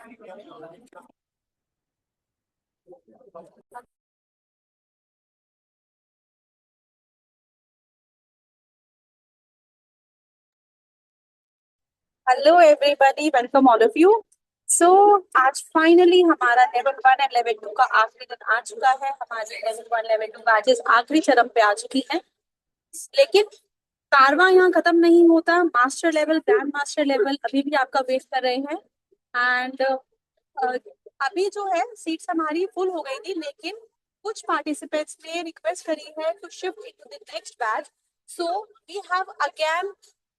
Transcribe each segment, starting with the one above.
Hello everybody, welcome all of you. So आज finally हमारा level 1 and level 2 का आखिरी दिन आ चुका है। हमारी लेवल 1 लेवल 2 बैचेस आखिरी चरम पे आ चुकी हैं। लेकिन कारवां यहाँ खत्म नहीं होता। Master level, grand master level अभी भी आपका वेट कर रहे हैं। एंड अभी जो है सीट्स हमारी फुल हो गई थी, लेकिन कुछ पार्टिसिपेंट्स ने रिक्वेस्ट करी है to shift into the next batch. So we have again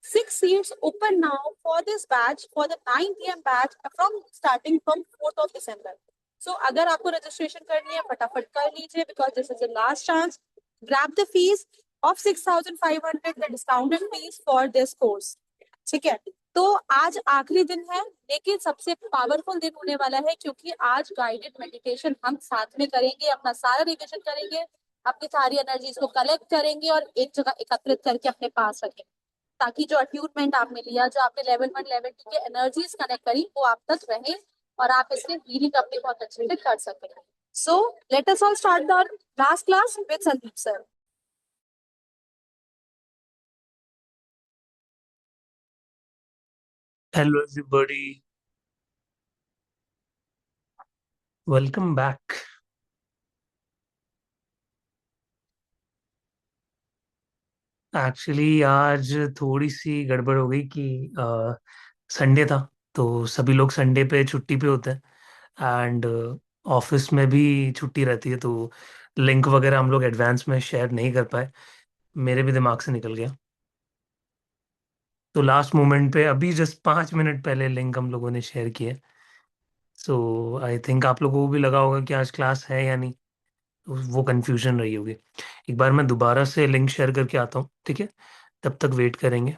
6 seats open now for this batch, for the 9 p.m. batch from starting from 4th of December. So अगर आपको रजिस्ट्रेशन करनी है फटाफट कर लीजिए, because this is the last chance. Grab the fees of 6,500, the discounted fees for this course. ठीक है। तो आज आखिरी दिन है, लेकिन सबसे पावरफुल दिन होने वाला है, क्योंकि आज गाइडेड मेडिटेशन हम साथ में करेंगे, अपना सारा रिविजन करेंगे, अपनी सारी एनर्जीज को कलेक्ट करेंगे और एक जगह एकत्रित करके अपने पास रखेंगे, ताकि जो अट्यूनमेंट आपने लिया, जो आपने लेवल 1 लेवल 2 के एनर्जीज कनेक्ट करी, वो आप तक रहे और आप इससे हीलिंग अपनी बहुत अच्छे से कर सकें। So let us all start the last class with Sandeep sir. Hello everybody, welcome back. Actually आज थोड़ी सी गड़बड़ हो गई कि संडे था, तो सभी लोग संडे पे छुट्टी पे होते हैं एंड ऑफिस में भी छुट्टी रहती है, तो लिंक वगैरह हम लोग एडवांस में शेयर नहीं कर पाए। मेरे भी दिमाग से निकल गया, तो लास्ट मोमेंट पे अभी जस्ट 5 मिनट पहले लिंक हम लोगों ने शेयर किया। सो आई थिंक आप लोगों को भी लगा होगा कि आज क्लास है या नहीं, तो वो कंफ्यूजन रही होगी। एक बार मैं दोबारा से लिंक शेयर करके आता हूँ, ठीक है? तब तक वेट करेंगे।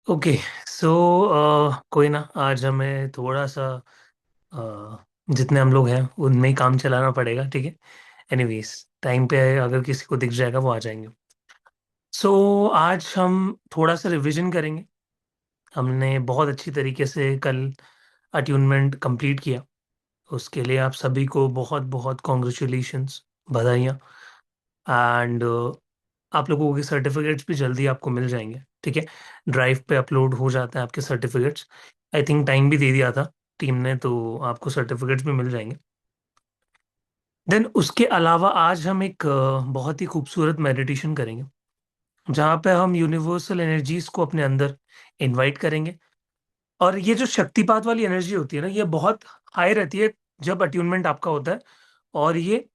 ओके, सो कोई ना, आज हमें थोड़ा सा जितने हम लोग हैं उनमें ही काम चलाना पड़ेगा, ठीक है? एनीवेज, टाइम पे अगर किसी को दिख जाएगा वो आ जाएंगे। सो आज हम थोड़ा सा रिवीजन करेंगे। हमने बहुत अच्छी तरीके से कल अट्यूनमेंट कंप्लीट किया, उसके लिए आप सभी को बहुत बहुत कॉन्ग्रेचुलेशंस, बधाइयाँ। एंड आप लोगों के सर्टिफिकेट्स भी जल्दी आपको मिल जाएंगे, ठीक है? ड्राइव पे अपलोड हो जाता है आपके सर्टिफिकेट्स। आई थिंक टाइम भी दे दिया था टीम ने, तो आपको सर्टिफिकेट्स भी मिल जाएंगे। देन उसके अलावा आज हम एक बहुत ही खूबसूरत मेडिटेशन करेंगे, जहाँ पे हम यूनिवर्सल एनर्जीज को अपने अंदर इनवाइट करेंगे। और ये जो शक्तिपात वाली एनर्जी होती है ना, ये बहुत हाई रहती है जब अट्यूनमेंट आपका होता है। और ये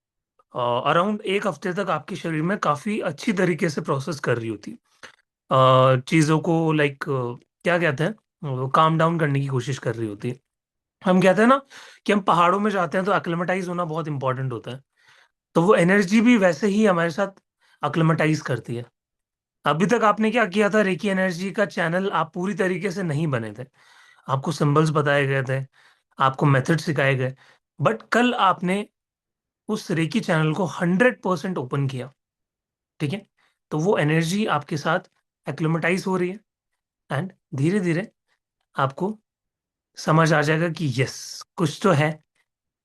अराउंड 1 हफ्ते तक आपके शरीर में काफी अच्छी तरीके से प्रोसेस कर रही होती है, चीज़ों को लाइक क्या कहते हैं, काम डाउन करने की कोशिश कर रही होती है। हम कहते हैं ना कि हम पहाड़ों में जाते हैं तो अक्लेमेटाइज होना बहुत इंपॉर्टेंट होता है, तो वो एनर्जी भी वैसे ही हमारे साथ अक्लेमेटाइज करती है। अभी तक आपने क्या किया था, रेकी एनर्जी का चैनल आप पूरी तरीके से नहीं बने थे, आपको सिंबल्स बताए गए थे, आपको मेथड सिखाए गए, बट कल आपने उस रेकी चैनल को 100% ओपन किया, ठीक है? तो वो एनर्जी आपके साथ एक्लोमेटाइज हो रही है एंड धीरे धीरे आपको समझ आ जाएगा कि यस, कुछ तो है।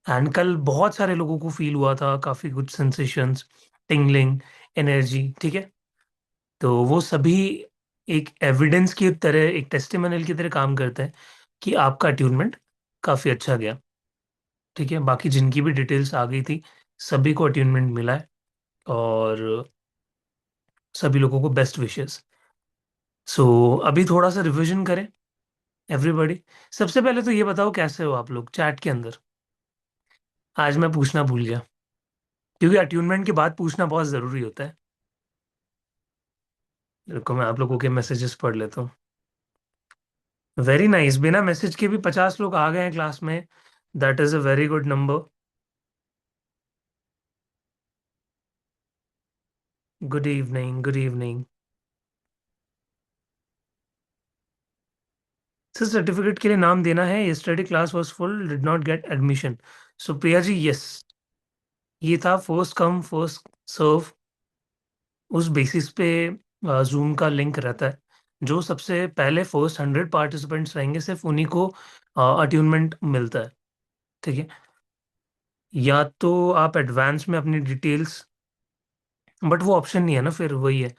एंड कल बहुत सारे लोगों को फील हुआ था, काफी गुड सेंसेशंस, टिंगलिंग, एनर्जी, ठीक है? तो वो सभी एक एविडेंस की तरह, एक टेस्टिमोनियल की तरह काम करते हैं कि आपका अट्यूनमेंट काफी अच्छा गया। ठीक है, बाकी जिनकी भी डिटेल्स आ गई थी सभी को अट्यूनमेंट मिला है। और सभी लोगों को बेस्ट विशेस। सो अभी थोड़ा सा रिवीजन करें एवरीबॉडी। सबसे पहले तो ये बताओ कैसे हो आप लोग चैट के अंदर। आज मैं पूछना भूल गया, क्योंकि अट्यूनमेंट के बाद पूछना बहुत ज़रूरी होता है। रुको मैं आप लोगों के मैसेजेस पढ़ लेता हूँ। वेरी नाइस, बिना मैसेज के भी 50 लोग आ गए हैं क्लास में। That is a very good number. Good evening, good evening. Sir certificate के लिए नाम देना है। Yesterday class was full, did not get admission. So Priya ji, yes, ये था फर्स्ट कम फर्स्ट सर्व। उस बेसिस पे जूम का लिंक रहता है। जो सबसे पहले फर्स्ट 100 पार्टिसिपेंट्स रहेंगे सिर्फ उन्हीं को अट्यूनमेंट मिलता है। ठीक है, या तो आप एडवांस में अपनी डिटेल्स, बट वो ऑप्शन नहीं है ना, फिर वही है।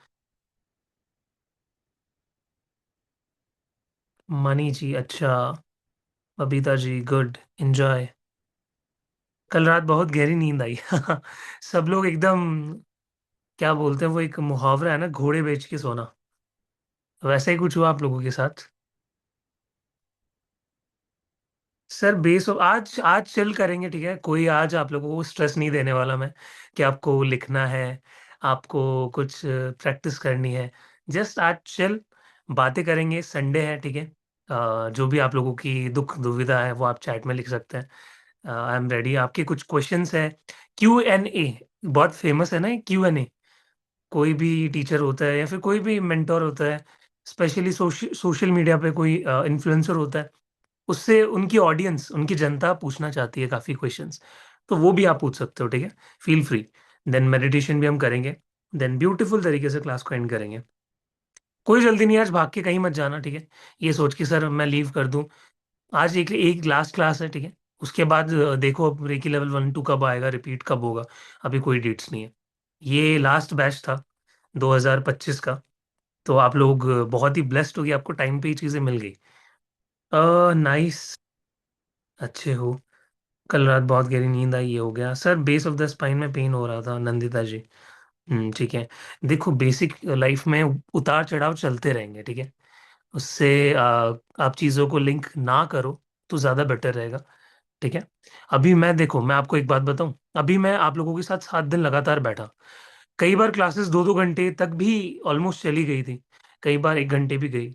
मनी जी, अच्छा। Babita ji, good, enjoy. कल रात बहुत गहरी नींद आई। सब लोग एकदम, क्या बोलते हैं वो, एक मुहावरा है ना, घोड़े बेच के सोना। वैसा ही कुछ हुआ आप लोगों के साथ। सर बेस आज आज चिल करेंगे, ठीक है। कोई आज आप लोगों को स्ट्रेस नहीं देने वाला मैं, कि आपको लिखना है, आपको कुछ प्रैक्टिस करनी है। जस्ट आज चिल बातें करेंगे, संडे है, ठीक है। जो भी आप लोगों की दुख दुविधा है वो आप चैट में लिख सकते हैं। I am ready. आपके कुछ क्वेश्चंस है, Q&A, बहुत फेमस है ना क्यू एन ए। कोई भी टीचर होता है या फिर कोई भी मेंटोर होता है, स्पेशली सोशल मीडिया पे कोई इन्फ्लुएंसर होता है, उससे उनकी ऑडियंस, उनकी जनता पूछना चाहती है काफ़ी क्वेश्चंस। तो वो भी आप पूछ सकते हो, ठीक है। Feel free. देन मेडिटेशन भी हम करेंगे। देन ब्यूटीफुल तरीके से क्लास को एंड करेंगे। कोई जल्दी नहीं, आज भाग के कहीं मत जाना, ठीक है। ये सोच के सर मैं लीव कर दूं। आज एक एक लास्ट क्लास है, ठीक है। उसके बाद देखो अब रेकी लेवल 1 2 कब आएगा, रिपीट कब होगा। अभी कोई डेट्स नहीं है। ये लास्ट बैच था 2025 का। तो आप लोग बहुत ही ब्लेस्ड हो कि आपको टाइम पे ही चीज़ें मिल गई। नाइस, अच्छे हो। कल रात बहुत गहरी नींद आई, ये हो गया sir. Base of the spine में पेन हो रहा था, नंदिता जी। ठीक है। देखो बेसिक लाइफ में उतार चढ़ाव चलते रहेंगे, ठीक है। उससे आप चीज़ों को लिंक ना करो तो ज़्यादा बेटर रहेगा, ठीक है। अभी मैं, देखो मैं आपको एक बात बताऊं, अभी मैं आप लोगों के साथ 7 दिन लगातार बैठा। कई बार क्लासेस 2 2 घंटे तक भी ऑलमोस्ट चली गई थी। कई बार 1 घंटे भी गई,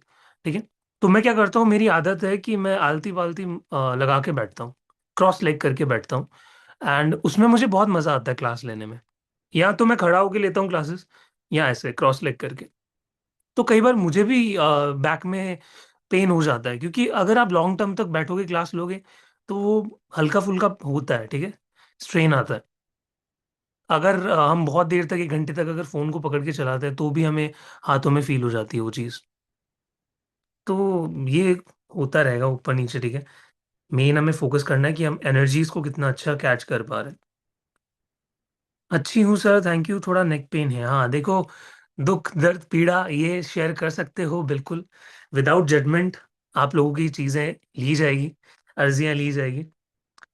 ठीक है। तो मैं क्या करता हूँ, मेरी आदत है कि मैं आलती पालती लगा के बैठता हूँ, क्रॉस लेग करके बैठता हूँ। एंड उसमें मुझे बहुत मजा आता है क्लास लेने में। या तो मैं खड़ा होके लेता हूँ क्लासेस, या ऐसे क्रॉस लेग करके। तो कई बार मुझे भी बैक में पेन हो जाता है, क्योंकि अगर आप लॉन्ग टर्म तक बैठोगे क्लास लोगे तो वो हल्का फुल्का होता है, ठीक है। स्ट्रेन आता है। अगर हम बहुत देर तक 1 घंटे तक अगर फोन को पकड़ के चलाते हैं तो भी हमें हाथों में फील हो जाती है वो चीज़। तो ये होता रहेगा ऊपर नीचे, ठीक है। मेन हमें फोकस करना है कि हम एनर्जीज को कितना अच्छा कैच कर पा रहे हैं। अच्छी हूँ सर, थैंक यू। थोड़ा नेक पेन है, हाँ देखो, दुख दर्द पीड़ा ये शेयर कर सकते हो बिल्कुल, विदाउट जजमेंट। आप लोगों की चीज़ें ली जाएगी, अर्जियां ली जाएगी।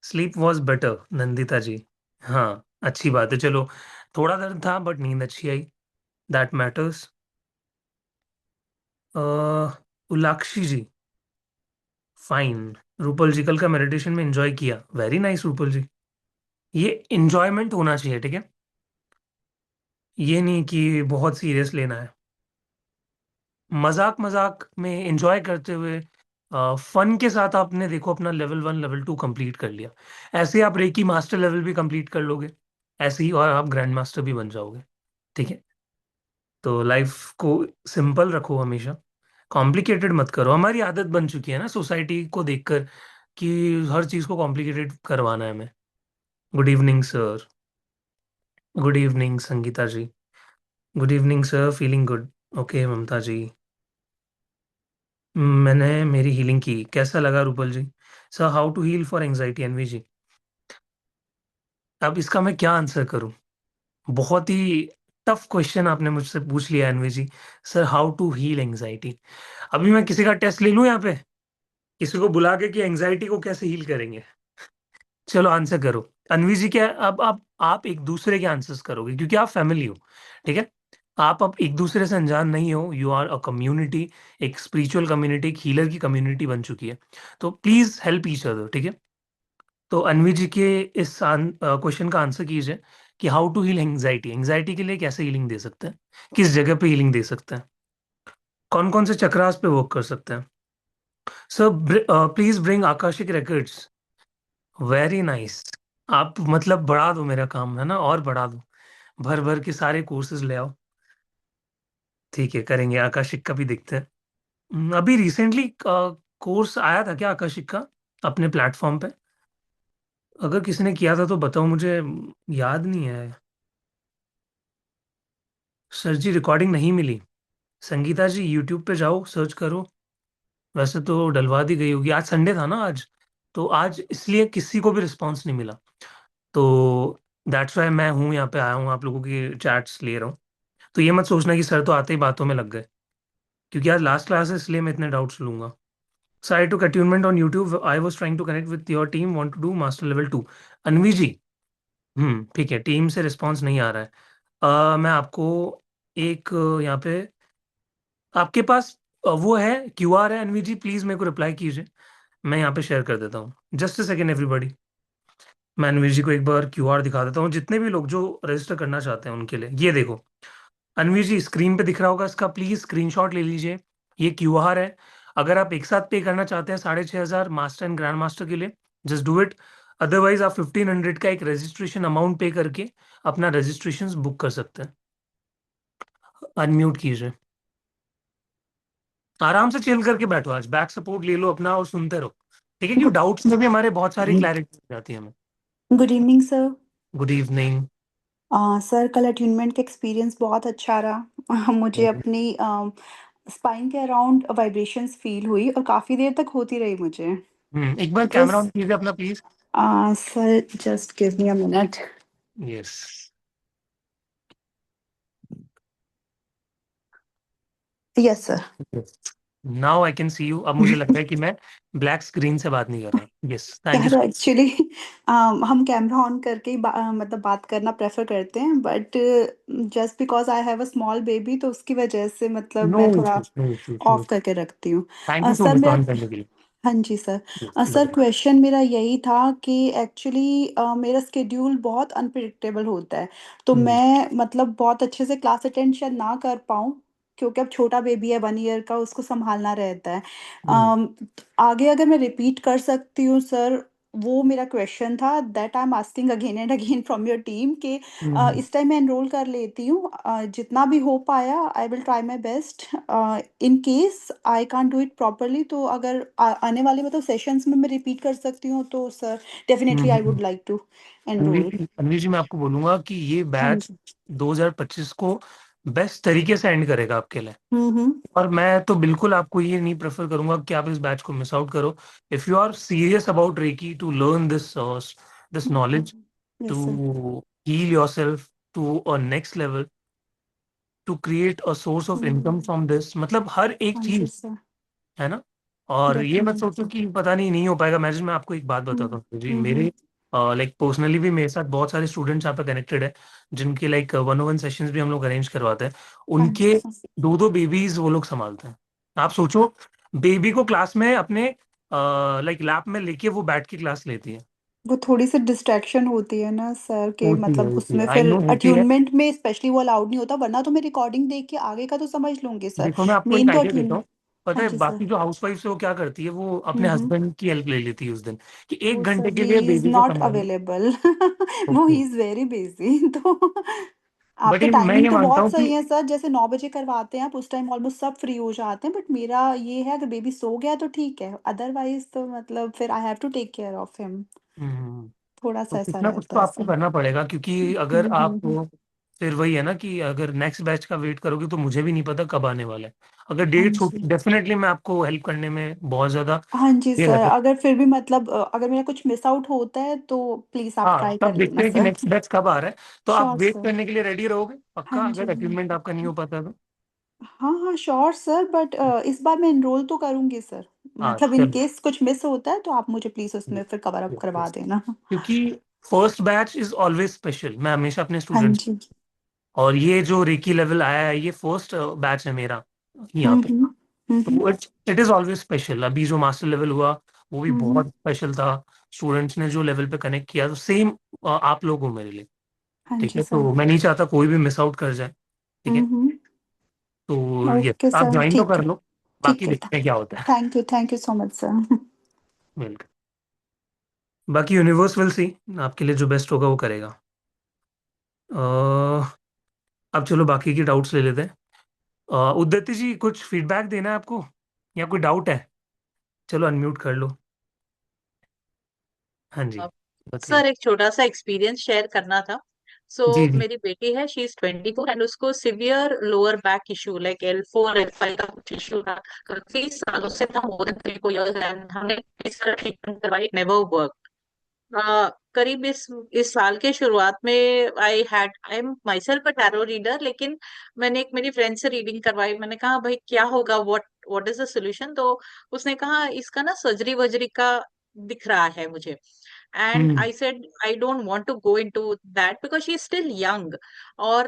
स्लीप वॉज बेटर, नंदिता जी। हाँ अच्छी बात है, चलो। थोड़ा दर्द था बट नींद अच्छी आई, that matters. Ulakshi ji, fine. Rupal ji, कल का मेडिटेशन में एंजॉय किया, वेरी नाइस रूपल जी। ये इंजॉयमेंट होना चाहिए, ठीक है। ये नहीं कि बहुत सीरियस लेना है। मजाक मजाक में एंजॉय करते हुए, फन के साथ आपने देखो अपना लेवल 1 लेवल 2 कंप्लीट कर लिया। ऐसे ही आप रेकी मास्टर लेवल भी कंप्लीट कर लोगे, ऐसे ही और आप ग्रैंड मास्टर भी बन जाओगे, ठीक है। तो लाइफ को सिंपल रखो हमेशा, कॉम्प्लिकेटेड मत करो। हमारी आदत बन चुकी है ना सोसाइटी को देखकर, कि हर चीज को कॉम्प्लिकेटेड करवाना है हमें। Good evening sir. Good evening Sangeeta ji. Good evening sir, feeling good. Okay Mamta ji. मैंने मेरी हीलिंग की, कैसा लगा Rupal ji. Sir how to heal for anxiety, Anvi ji. अब इसका मैं क्या आंसर करूं। बहुत ही टफ क्वेश्चन आपने मुझसे पूछ लिया Anvi ji. Sir how to heal anxiety. अभी मैं किसी का टेस्ट ले लूं यहाँ पे, किसी को बुला के कि एंजाइटी को कैसे हील करेंगे। चलो आंसर करो। अनवी जी क्या, अब आप एक दूसरे के आंसर्स करोगे क्योंकि आप फैमिली हो, ठीक है। आप अब एक दूसरे से अनजान नहीं हो, यू आर अ कम्युनिटी, एक स्पिरिचुअल कम्युनिटी, एक हीलर की कम्युनिटी बन चुकी है। तो प्लीज हेल्प ईच अदर, ठीक है। तो अनवी जी के इस क्वेश्चन का आंसर कीजिए कि how to heal anxiety, anxiety के लिए कैसे हीलिंग दे सकते हैं, किस जगह पे हीलिंग दे सकते हैं, कौन कौन से चक्रास पे वर्क कर सकते हैं। Sir please bring Akashic records. Very nice. आप मतलब बढ़ा दो मेरा काम, है ना, और बढ़ा दो, भर भर के सारे कोर्सेज ले आओ। ठीक है, करेंगे, आकाशिक का भी देखते हैं। अभी रिसेंटली कोर्स आया था क्या आकाशिक का अपने प्लेटफॉर्म पे? अगर किसी ने किया था तो बताओ मुझे, याद नहीं है। सर जी रिकॉर्डिंग नहीं मिली। संगीता जी यूट्यूब पे जाओ, सर्च करो। वैसे तो डलवा दी गई होगी, आज संडे था ना आज, तो आज इसलिए किसी को भी रिस्पॉन्स नहीं मिला। तो दैट्स वाई मैं हूँ यहाँ पे आया हूँ, आप लोगों की चैट्स ले रहा हूँ। तो ये मत सोचना कि सर तो आते ही बातों में लग गए, क्योंकि आज लास्ट क्लास है इसलिए मैं इतने डाउट्स लूंगा। So I took attunement on YouTube. I was trying to connect with your team. Want to do master level 2. अनवी जी, ठीक है, टीम से रिस्पांस नहीं आ रहा है। मैं आपको एक यहाँ पे आपके पास वो है, क्यूआर है अनवी जी, प्लीज मेरे को रिप्लाई कीजिए। मैं यहाँ पे शेयर कर देता हूँ, जस्ट अ सेकेंड एवरीबॉडी। मैं अनवी जी को एक बार क्यूआर दिखा देता हूँ, जितने भी लोग जो रजिस्टर करना चाहते हैं उनके लिए। ये देखो अनवी जी, स्क्रीन पे दिख रहा होगा, इसका प्लीज स्क्रीनशॉट ले लीजिए। ये क्यूआर है। अगर आप एक साथ पे करना चाहते हैं 6,500 मास्टर एंड ग्रैंड मास्टर के लिए, जस्ट डू इट। अदरवाइज आप 1,500 का एक रजिस्ट्रेशन अमाउंट पे करके अपना रजिस्ट्रेशन बुक कर सकते हैं। अनम्यूट कीजिए, आराम से चिल करके बैठो, आज बैक सपोर्ट ले लो अपना और सुनते रहो, ठीक है, क्योंकि डाउट्स में भी हमारे बहुत सारी क्लैरिटी हो जाती है हमें। Good evening sir. Good evening. Sir कल अट्यूनमेंट का एक्सपीरियंस बहुत अच्छा रहा। मुझे अपनी स्पाइन के अराउंड वाइब्रेशंस फील हुई और काफ़ी देर तक होती रही मुझे। एक बार कैमरा ऑन जस्ट कीजिए अपना please. Sir just give me a minute. Yes. Yes sir. Now I can see you, अब मुझे लग रहा है कि मैं ब्लैक स्क्रीन से बात नहीं कर रहा। Yes, thank you. यार एक्चुअली हम कैमरा ऑन करके ही मतलब बात करना प्रेफर करते हैं, but just because I have a small baby तो उसकी वजह से मतलब नो मैं थोड़ा issues, no issues, no. Off करके रखती हूँ। Thank you so sir much मेरा जॉइन करने के लिए। हाँ जी सर। Yes, सर बताइए। क्वेश्चन मेरा यही था कि एक्चुअली मेरा स्केड्यूल बहुत अनप्रिडिक्टेबल होता है, तो हम्म, मैं मतलब बहुत अच्छे से क्लास अटेंड शायद ना कर पाऊँ, क्योंकि अब छोटा बेबी है 1 ईयर का, उसको संभालना रहता है। हम्म, आगे अगर मैं रिपीट कर सकती हूँ सर, वो मेरा क्वेश्चन था, that I am asking again and again from your team कि हम्म, इस टाइम मैं एनरोल कर लेती हूँ, जितना भी हो पाया I will try my best. In case I can't do it properly, तो अगर आने वाले मतलब सेशंस में मैं रिपीट कर सकती हूँ तो sir definitely I hmm. Would like to Anvir enrol. जी, अनवीर जी, मैं आपको बोलूंगा कि ये हाँ बैच जी। 2025 को बेस्ट तरीके से एंड करेगा आपके लिए। हम्म। और मैं तो बिल्कुल आपको ये नहीं प्रेफर करूंगा कि आप इस बैच को मिस आउट करो। If you are serious about reiki to learn this knowledge, yes sir. To heal yourself to a next level, to create a source of income from this, मतलब हर एक हाँ जी चीज, सर। है ना। और ये मत सोचो डेफिनेटली। कि पता नहीं नहीं हो पाएगा मैनेज। मैं आपको एक बात बताता हूँ जी, हम्म। मेरे लाइक पर्सनली भी मेरे साथ बहुत सारे स्टूडेंट्स यहाँ पे कनेक्टेड है, जिनके लाइक 1-on-1 सेशंस भी हम लोग अरेंज करवाते हैं। हाँ जी उनके सर। दो दो बेबीज वो लोग संभालते हैं। आप सोचो, बेबी को क्लास में अपने लाइक लैप में लेके वो बैठ के क्लास लेती है। वो थोड़ी सी डिस्ट्रैक्शन होती है ना सर, के मतलब होती है, उसमें आई फिर नो होती है। अट्यूनमेंट में स्पेशली वो अलाउड नहीं होता, वरना तो मैं रिकॉर्डिंग देख के आगे का तो समझ लूंगी सर। देखो मैं आपको एक मेन तो आइडिया देता अट्यून। हूँ। पता हाँ है जी सर। बाकी जो हाउस वाइफ है वो क्या करती है, वो अपने हम्म। हस्बैंड की हेल्प ले लेती है उस दिन, कि एक वो घंटे सर के ही लिए इज बेबी को नॉट संभालना। अवेलेबल। वो okay. He is very busy. तो बट आपके ये मैं टाइमिंग ये तो मानता बहुत हूँ कि सही है सर, जैसे 9 बजे करवाते हैं आप उस टाइम ऑलमोस्ट सब फ्री हो जाते हैं, बट मेरा ये है अगर बेबी सो गया तो ठीक है, अदरवाइज तो मतलब फिर I have to take care of him. Hmm, थोड़ा तो सा कुछ ऐसा ना कुछ रहता तो है आपको सर। करना पड़ेगा, क्योंकि अगर आप फिर वही है ना कि अगर नेक्स्ट बैच का वेट करोगे तो मुझे भी नहीं पता कब आने वाला है। अगर हाँ डेट जी। छूटी डेफिनेटली मैं आपको हेल्प करने में बहुत ज्यादा हाँ जी ये सर, रहता है। अगर फिर भी मतलब अगर मेरा कुछ मिस आउट होता है तो प्लीज आप हाँ, ट्राई तब कर देखते लेना हैं कि सर। नेक्स्ट बैच कब आ रहा है। तो आप श्योर वेट सर। करने के लिए रेडी रहोगे हाँ पक्का, जी। अगर अचीवमेंट आपका नहीं हो पाता तो? हाँ हाँ श्योर सर, बट इस बार मैं एनरोल तो करूंगी सर। हाँ मतलब इन चलो। केस कुछ मिस होता है तो आप मुझे प्लीज उसमें फिर कवर अप Yes, करवा yes. देना। क्योंकि first batch is always special, मैं हमेशा अपने हाँ स्टूडेंट्स, जी। और ये जो रेकी लेवल आया है ये फर्स्ट बैच है मेरा यहाँ पे। हम्म। हम्म। तो इट इज ऑलवेज स्पेशल। अभी जो मास्टर लेवल हुआ वो भी हम्म। बहुत स्पेशल था। स्टूडेंट्स ने जो लेवल पे कनेक्ट किया, तो सेम आप लोग हो मेरे लिए। हाँ ठीक जी है, सर। तो मैं नहीं चाहता कोई भी मिस आउट कर जाए। ठीक है, हम्म। तो ये ओके आप सर, ज्वाइन तो ठीक कर है। लो, बाकी ठीक है। देखते हैं क्या होता है। Thank you so much sir. Welcome. बाकी यूनिवर्स विल सी, आपके लिए जो बेस्ट होगा वो करेगा। अब चलो बाकी की डाउट्स ले लेते हैं। उद्यति जी, कुछ फीडबैक देना है आपको या कोई डाउट है? चलो अनम्यूट कर लो। हाँ जी, बताइए। सर एक छोटा सा एक्सपीरियंस शेयर करना था। सो जी जी। मेरी बेटी है, शी इज 24 एंड उसको severe lower back issue like L4 L5 का कुछ इशू था। काफी सालों से था, मोर देन 3 4 years, एंड हमने इस तरह ट्रीटमेंट करवाई, नेवर वर्क। करीब इस साल के शुरुआत में I am my self a tarot reader, लेकिन मैंने एक मेरी फ्रेंड से रीडिंग करवाई। मैंने कहा भाई क्या होगा, व्हाट इज द सोल्यूशन? तो उसने कहा इसका ना सर्जरी वर्जरी का दिख रहा है मुझे। And hmm I said I don't want to go into that because she is still young. और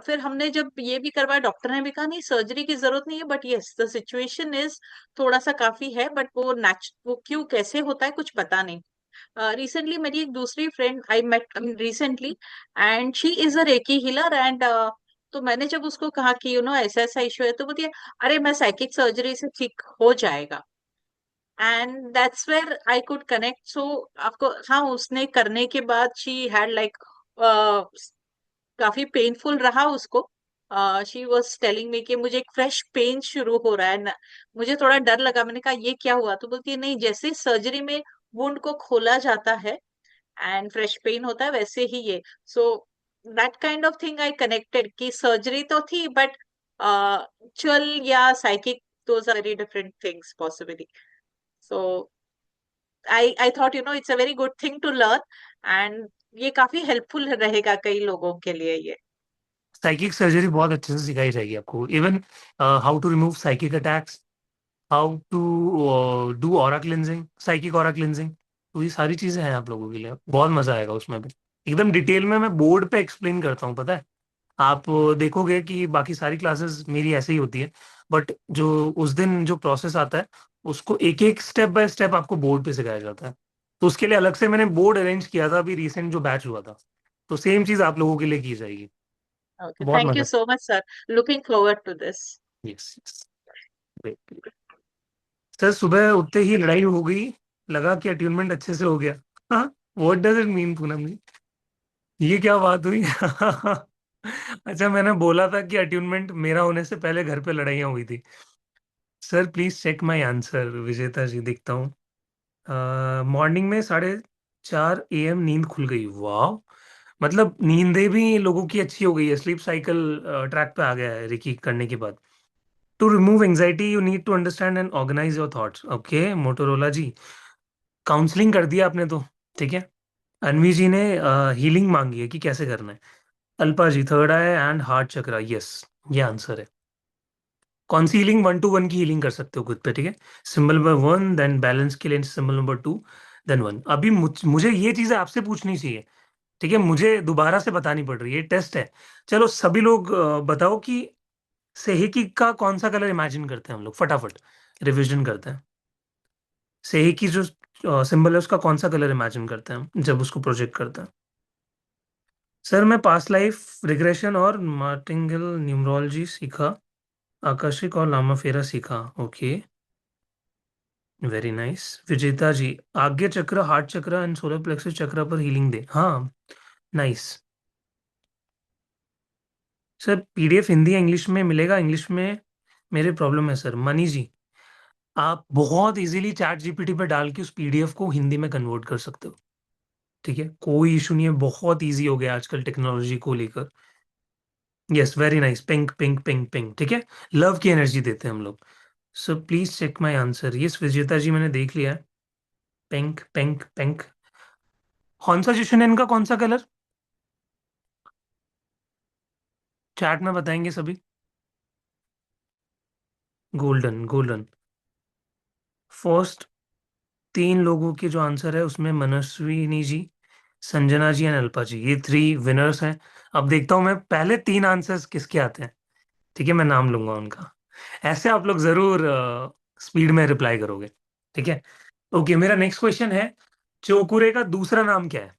फिर हमने जब ये भी करवाया, डॉक्टर ने भी कहा नहीं सर्जरी की जरूरत नहीं है, but yes the situation is थोड़ा सा काफी है, बट वो क्यों कैसे होता है कुछ पता नहीं। रिसेंटली मेरी एक दूसरी friend I met recently, and she is a reiki healer. And तो मैंने जब उसको कहा कि ऐसा ऐसा इशू है, तो बोलती है अरे मैं साइकिक सर्जरी से ठीक हो जाएगा। And that's where I could connect. So आपको, हाँ, उसने करने के बाद शी हैड लाइक काफी पेनफुल रहा उसको। शी वॉज टेलिंग मी कि मुझे एक फ्रेश पेन शुरू हो रहा है ना। मुझे थोड़ा डर लगा, मैंने कहा ये क्या हुआ? तो बोलती है नहीं, जैसे सर्जरी में वुंड को खोला जाता है एंड फ्रेश पेन होता है, वैसे ही ये। So that kind of thing I connected कि सर्जरी तो थी, बट चल या psychic, those are very different things possibly. So I thought it's a very good thing to learn, and ये काफी हेल्पफुल रहेगा कई लोगों के लिए ये। साइकिक सर्जरी बहुत अच्छे से सिखाई जाएगी आपको। Even how to remove psychic attacks, how to do aura cleansing, psychic aura cleansing. तो ये सारी चीजें हैं आप लोगों के लिए, बहुत मजा आएगा उसमें भी। एकदम डिटेल में मैं बोर्ड पे एक्सप्लेन करता हूँ, पता है। आप देखोगे कि बाकी सारी क्लासेस मेरी ऐसे ही होती है, बट जो उस दिन जो प्रोसेस आता है उसको एक एक स्टेप बाय स्टेप आपको बोर्ड पे सिखाया जाता है। तो उसके लिए अलग से मैंने बोर्ड अरेंज किया था अभी रिसेंट जो बैच हुआ था। तो सेम चीज आप लोगों के लिए की जाएगी। Okay, बहुत thank you मजा। so much, sir. Looking forward to this. Yes yes. Sir सुबह उठते ही लड़ाई हो गई, लगा कि अट्यूनमेंट अच्छे से हो गया। हाँ, what does it mean Poonam ji? ये क्या बात हुई? अच्छा, मैंने बोला था कि अट्यूनमेंट मेरा होने से पहले घर पे लड़ाइयाँ हुई थी। Sir please check my answer, Vijeta ji दिखता हूँ। मॉर्निंग में 4:30 AM नींद खुल गई, वाह। मतलब नींदें भी लोगों की अच्छी हो गई है, स्लीप साइकिल ट्रैक पे आ गया है रिकी करने के बाद। To remove anxiety you need to understand and organise your thoughts. Okay Motorola ji, counselling कर दिया आपने तो, ठीक है। अनवी जी ने हीलिंग मांगी है कि कैसे करना है। Alpa ji, third eye and heart chakra, yes, ये आंसर है। कौन सी हीलिंग? 1 to 1 की हीलिंग कर सकते हो खुद पे, ठीक है। सिंबल नंबर 1, देन बैलेंस के लिए सिंबल नंबर 2, देन 1। अभी मुझे ये चीजें आपसे पूछनी चाहिए, ठीक है, मुझे दोबारा से बतानी पड़ रही है, टेस्ट है। चलो सभी लोग बताओ कि सेहिकी का कौन सा कलर इमेजिन करते हैं हम लोग, फटाफट रिविजन करते हैं। सेहिकी जो सिंबल है उसका कौन सा कलर इमेजिन करते हैं हम जब उसको प्रोजेक्ट करते हैं? सर मैं पास्ट लाइफ रिग्रेशन और मार्टिंगल न्यूमरोलॉजी सीखा, आकर्षिक और लामा फेरा सीखा। Okay, very nice. विजेता जी, आज्ञा चक्र, हार्ट चक्र एंड सोलर प्लेक्सस चक्र पर हीलिंग दे, हाँ, नाइस। सर पीडीएफ हिंदी या इंग्लिश में मिलेगा? इंग्लिश में मेरे प्रॉब्लम है सर। मनी जी, आप बहुत इजीली चैट जीपीटी पे डाल के उस पीडीएफ को हिंदी में कन्वर्ट कर सकते हो, ठीक है, कोई इशू नहीं है, बहुत इजी हो गया आजकल टेक्नोलॉजी को लेकर। Yes, very nice, pink pink pink pink, ठीक है। लव की एनर्जी देते हैं हम लोग। So please check my answer. Yes Vijeta ji, मैंने देख लिया है। Pink pink pink. कौन सा है इनका, कौन सा कलर? चैट में बताएंगे सभी। Golden golden. फर्स्ट तीन लोगों के जो आंसर है उसमें मनस्विनी जी, संजना जी एंड अल्पा जी, ये थ्री विनर्स हैं। अब देखता हूं मैं पहले तीन आंसर्स किसके आते हैं। ठीक है, मैं नाम लूंगा उनका। ऐसे आप लोग जरूर स्पीड में रिप्लाई करोगे। ठीक है। ओके, मेरा नेक्स्ट क्वेश्चन है, चोकुरे का दूसरा नाम क्या है?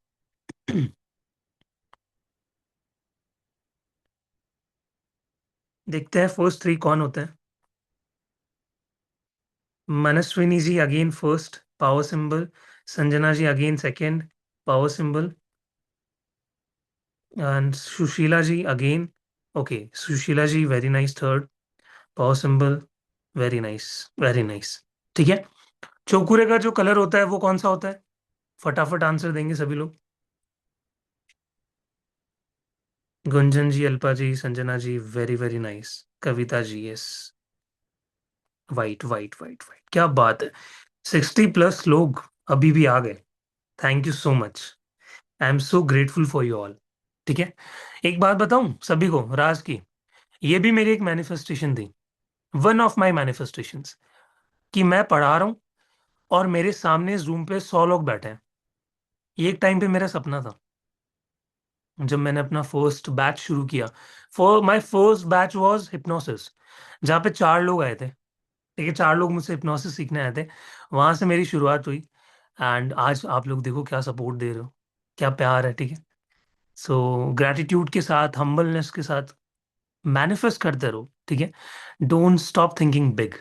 देखते हैं फर्स्ट थ्री कौन होते हैं। Manaswini ji again first power symbol, Sanjana ji again second power symbol, and Sushila ji again. Okay, Sushila ji very nice third power symbol, very nice, very nice. ठीक है, चौकुरे का जो कलर होता है वो कौन सा होता है? फटाफट आंसर देंगे सभी लोग। Gunjan ji, Alpa ji, Sanjana ji, very very nice. Kavita ji, yes, white white white white, क्या बात है। 60+ लोग अभी भी आ गए। Thank you so much, I am so grateful for you all. ठीक है, एक बात बताऊं सभी को राज की, ये भी मेरी एक मैनिफेस्टेशन थी, वन ऑफ माई मैनिफेस्टेशंस, कि मैं पढ़ा रहा हूं और मेरे सामने जूम पे 100 लोग बैठे हैं। ये एक टाइम पे मेरा सपना था, जब मैंने अपना फर्स्ट बैच शुरू किया। For my first batch was hypnosis, जहाँ पे 4 लोग आए थे। ठीक है, 4 लोग मुझसे हिप्नोसिस सीखने आए थे। वहां से मेरी शुरुआत हुई, एंड आज आप लोग देखो क्या सपोर्ट दे रहे हो, क्या प्यार है। ठीक है, सो ग्रैटिट्यूड के साथ, हम्बलनेस के साथ मैनिफेस्ट करते रहो। ठीक है, don't stop thinking big,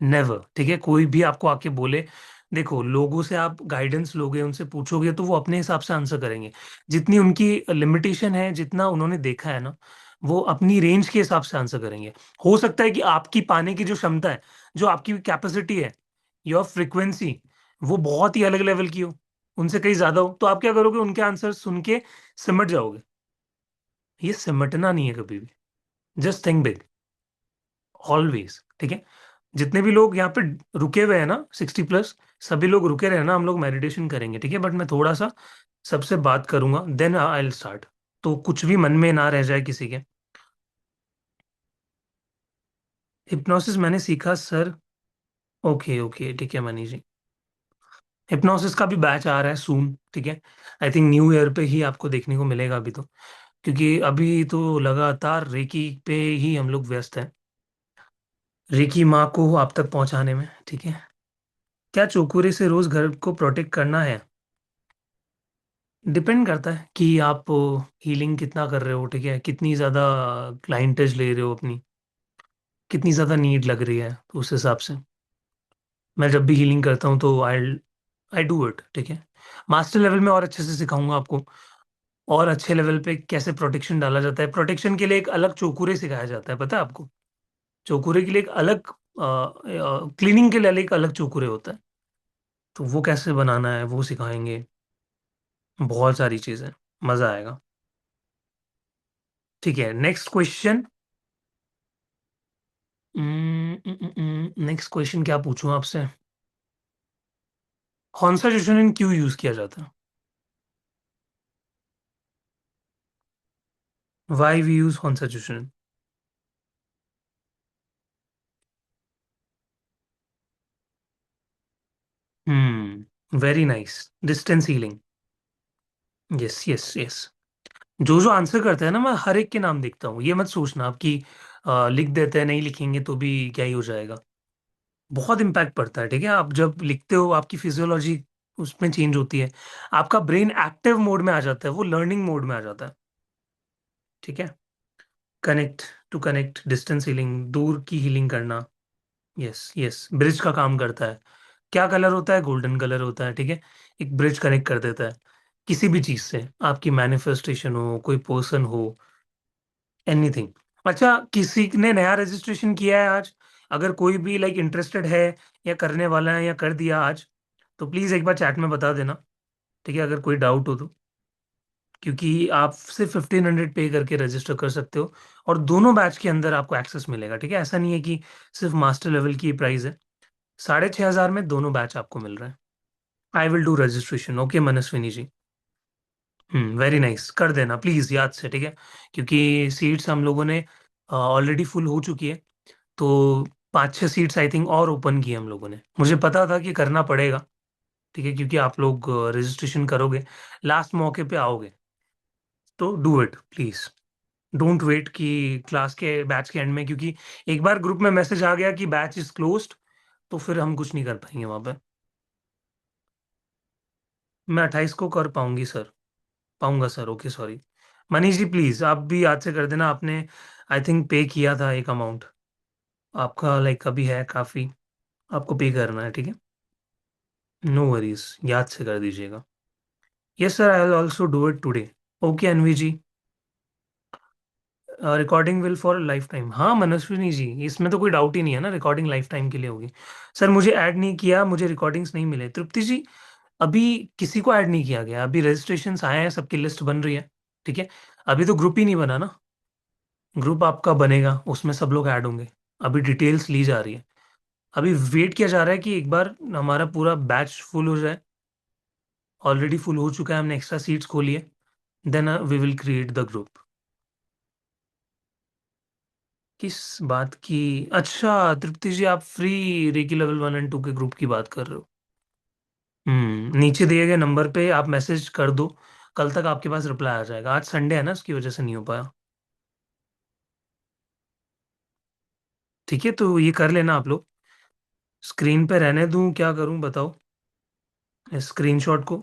never. ठीक है, कोई भी आपको आके बोले, देखो लोगों से आप गाइडेंस लोगे, उनसे पूछोगे तो वो अपने हिसाब से आंसर करेंगे। जितनी उनकी लिमिटेशन है, जितना उन्होंने देखा है ना, वो अपनी रेंज के हिसाब से आंसर करेंगे। हो सकता है कि आपकी पाने की जो क्षमता है, जो आपकी कैपेसिटी है, योर फ्रिक्वेंसी, वो बहुत ही अलग लेवल की हो, उनसे कहीं ज्यादा हो, तो आप क्या करोगे? उनके आंसर सुन के सिमट जाओगे। ये सिमटना नहीं है कभी भी, जस्ट थिंक बिग ऑलवेज। ठीक है, जितने भी लोग यहाँ पे रुके हुए हैं ना, 60+, सभी लोग रुके रहे ना, हम लोग मेडिटेशन करेंगे। ठीक है, बट मैं थोड़ा सा सबसे बात करूंगा, देन आई विल स्टार्ट, तो कुछ भी मन में ना रह जाए किसी के। हिप्नोसिस मैंने सीखा सर। ओके ओके, ठीक है मनी जी, हिप्नोसिस का भी बैच आ रहा है सून। ठीक है, आई थिंक न्यू ईयर पे ही आपको देखने को मिलेगा अभी तो, क्योंकि अभी तो लगातार रेकी पे ही हम लोग व्यस्त हैं, रेकी माँ को आप तक पहुंचाने में। ठीक है, क्या चोकुरे से रोज घर को प्रोटेक्ट करना है? डिपेंड करता है कि आप हीलिंग कितना कर रहे हो। ठीक है, कितनी ज़्यादा क्लाइंटेज ले रहे हो अपनी, कितनी ज़्यादा नीड लग रही है, तो उस हिसाब से मैं जब भी हीलिंग करता हूँ तो आई आई डू इट। ठीक है, मास्टर लेवल में और अच्छे से सिखाऊंगा आपको, और अच्छे लेवल पे कैसे प्रोटेक्शन डाला जाता है। प्रोटेक्शन के लिए एक अलग चोकुरे सिखाया जाता है, पता है आपको? चोकुरे के लिए एक अलग, क्लीनिंग के लिए एक अलग चोकुरे होता है, तो वो कैसे बनाना है वो सिखाएंगे। बहुत सारी चीज़ें, मज़ा आएगा। ठीक है, नेक्स्ट क्वेश्चन। नेक्स्ट क्वेश्चन क्या पूछूं आपसे? कॉन्स्टिट्यूशन क्यों यूज किया जाता है? Why we use constitution? Very nice, distance healing. Yes yes yes, जो जो आंसर करते हैं ना, मैं हर एक के नाम देखता हूँ, ये मत सोचना आप कि लिख देते हैं, नहीं लिखेंगे तो भी क्या ही हो जाएगा। बहुत इम्पैक्ट पड़ता है। ठीक है, आप जब लिखते हो आपकी फिजियोलॉजी उसमें चेंज होती है, आपका ब्रेन एक्टिव मोड में आ जाता है, वो लर्निंग मोड में आ जाता है। ठीक है, connect to connect, distance healing, दूर की हीलिंग करना। यस यस, ब्रिज का काम करता है। क्या कलर होता है? गोल्डन कलर होता है। ठीक है, एक ब्रिज कनेक्ट कर देता है किसी भी चीज से, आपकी मैनिफेस्टेशन हो, कोई पर्सन हो, एनीथिंग। अच्छा, किसी ने नया रजिस्ट्रेशन किया है आज? अगर कोई भी लाइक इंटरेस्टेड है, या करने वाला है, या कर दिया आज, तो प्लीज एक बार चैट में बता देना। ठीक है, अगर कोई डाउट हो तो, क्योंकि आप सिर्फ 1500 पे करके रजिस्टर कर सकते हो, और दोनों बैच के अंदर आपको एक्सेस मिलेगा। ठीक है, ऐसा नहीं है कि सिर्फ मास्टर लेवल की प्राइस है, 6500 में दोनों बैच आपको मिल रहे हैं। I will do registration, okay Manaswini ji. Very nice, कर देना प्लीज याद से। ठीक है, क्योंकि सीट्स हम लोगों ने ऑलरेडी फुल हो चुकी है, तो 5-6 सीट्स आई थिंक और ओपन की हम लोगों ने। मुझे पता था कि करना पड़ेगा, ठीक है, क्योंकि आप लोग रजिस्ट्रेशन करोगे, लास्ट मौके पे आओगे, तो do it please. Don't wait कि क्लास के बैच के एंड में, क्योंकि एक बार ग्रुप में मैसेज आ गया कि बैच इज क्लोज्ड, तो फिर हम कुछ नहीं कर पाएंगे वहां पे। मैं 28 को कर पाऊंगी सर, पाऊंगा sir, okay sorry. Manish ji please आप भी याद से कर देना, आपने आई थिंक पे किया था एक अमाउंट, आपका लाइक अभी है काफी, आपको पे करना है, ठीक है। नो वरीज, याद से कर दीजिएगा। Yes sir, I will also do it today. Okay Anvi ji, recording will for lifetime. हाँ मनस्विनी जी, इसमें तो कोई डाउट ही नहीं है ना, रिकॉर्डिंग लाइफ टाइम के लिए होगी। सर मुझे ऐड नहीं किया, मुझे रिकॉर्डिंग्स नहीं मिले। तृप्ति जी, अभी किसी को ऐड नहीं किया गया, अभी रजिस्ट्रेशंस आए हैं, सबकी लिस्ट बन रही है, ठीक है। अभी तो ग्रुप ही नहीं बना ना, ग्रुप आपका बनेगा, उसमें सब लोग ऐड होंगे। अभी डिटेल्स ली जा रही है, अभी वेट किया जा रहा है कि एक बार हमारा पूरा बैच फुल हो जाए। ऑलरेडी फुल हो चुका है, हमने एक्स्ट्रा सीट्स खोली है, then we will create the group. किस बात की? अच्छा तृप्ति जी, आप फ्री रेकी लेवल 1 और 2 के ग्रुप की बात कर रहे हो। नीचे दिए गए नंबर पे आप मैसेज कर दो, कल तक आपके पास रिप्लाई आ जाएगा। आज संडे है ना, उसकी वजह से नहीं हो पाया। ठीक है, तो ये कर लेना आप लोग। स्क्रीन पे रहने दूं, क्या करूं बताओ? इस स्क्रीनशॉट को,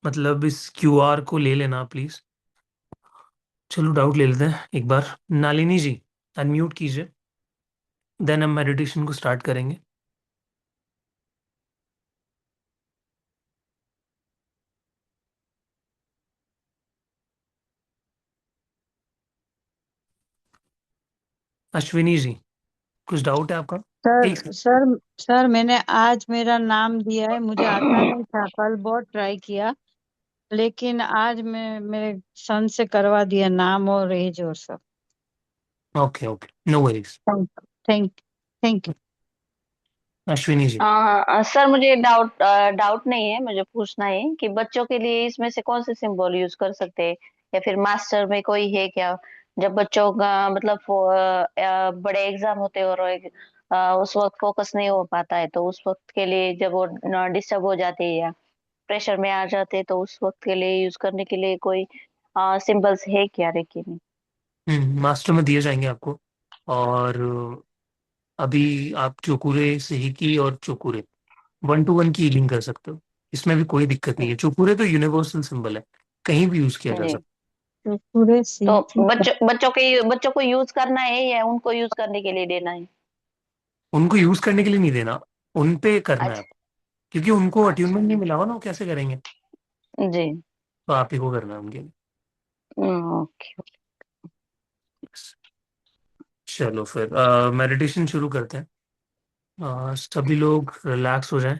मतलब इस क्यूआर को ले लेना प्लीज। चलो डाउट ले लेते हैं एक बार। नालिनी जी अनम्यूट कीजिए, देन हम मेडिटेशन को स्टार्ट करेंगे। अश्विनी जी, कुछ डाउट है आपका? सर एक सर सर मैंने आज मेरा नाम दिया है, मुझे आता नहीं था, कल बहुत ट्राई किया, लेकिन आज मैं मेरे सन से करवा दिया नाम और एज और सब। Okay okay, no worries. Thank thank thank you. Ashwini ji, sir मुझे डाउट नहीं है, मुझे पूछना है कि बच्चों के लिए इसमें से कौन से सिंबल यूज कर सकते हैं, या फिर मास्टर में कोई है क्या? जब बच्चों का मतलब बड़े एग्जाम होते हैं और उस वक्त फोकस नहीं हो पाता है, तो उस वक्त के लिए जब वो डिस्टर्ब हो जाते हैं या प्रेशर में आ जाते हैं, तो उस वक्त के लिए यूज करने के लिए कोई सिंबल्स है क्या रेकी में? मास्टर में दिए जाएंगे आपको। और अभी आप चोकुरे सेहिकी और चोकुरे 1 to 1 की हीलिंग कर सकते हो, इसमें भी कोई दिक्कत नहीं है। चोकुरे तो यूनिवर्सल सिंबल है, कहीं भी यूज किया जा जी। सकता तो पूरे तो सीख बच्चों को यूज करना है या उनको यूज करने के लिए देना है? है। उनको यूज करने के लिए नहीं देना, उन पे करना है अच्छा। आपको, क्योंकि उनको अच्छा। अट्यूनमेंट नहीं मिला हुआ ना, वो कैसे करेंगे? जी। तो आप ही को करना है उनके लिए। ओके। चलो फिर मेडिटेशन शुरू करते हैं। सभी लोग रिलैक्स हो जाएं।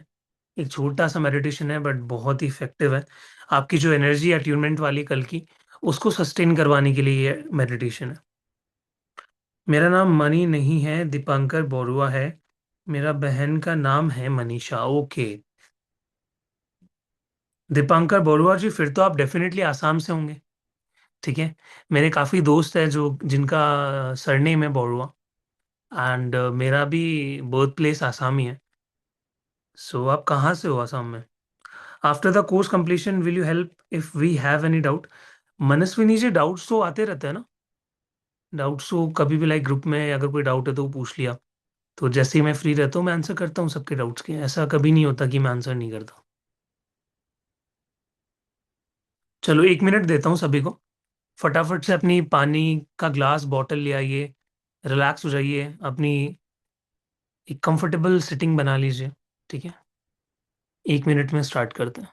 एक छोटा सा मेडिटेशन है बट बहुत ही इफेक्टिव है। आपकी जो एनर्जी अट्यूनमेंट वाली कल की, उसको सस्टेन करवाने के लिए ये मेडिटेशन है। मेरा नाम मनी नहीं है, दीपांकर बोरुआ है। मेरा बहन का नाम है मनीषा। ओके दीपांकर बोरुआ जी, फिर तो आप डेफिनेटली आसाम से होंगे, ठीक है। मेरे काफ़ी दोस्त हैं जो जिनका सरनेम है बोरुआ, एंड मेरा भी बर्थ प्लेस आसाम ही है। सो आप कहाँ से हो आसाम में? After the course completion will you help if we have any doubt? Manaswini ji, doubts तो आते रहते हैं ना, डाउट्स तो कभी भी लाइक ग्रुप में अगर कोई डाउट है तो वो पूछ लिया, तो जैसे ही मैं फ्री रहता हूँ मैं आंसर करता हूँ सबके डाउट्स के, ऐसा कभी नहीं होता कि मैं आंसर नहीं करता। चलो 1 मिनट देता हूँ सभी को, फटाफट से अपनी पानी का ग्लास बॉटल ले आइए, रिलैक्स हो जाइए, अपनी एक कंफर्टेबल सिटिंग बना लीजिए, ठीक है। 1 मिनट में स्टार्ट करते हैं।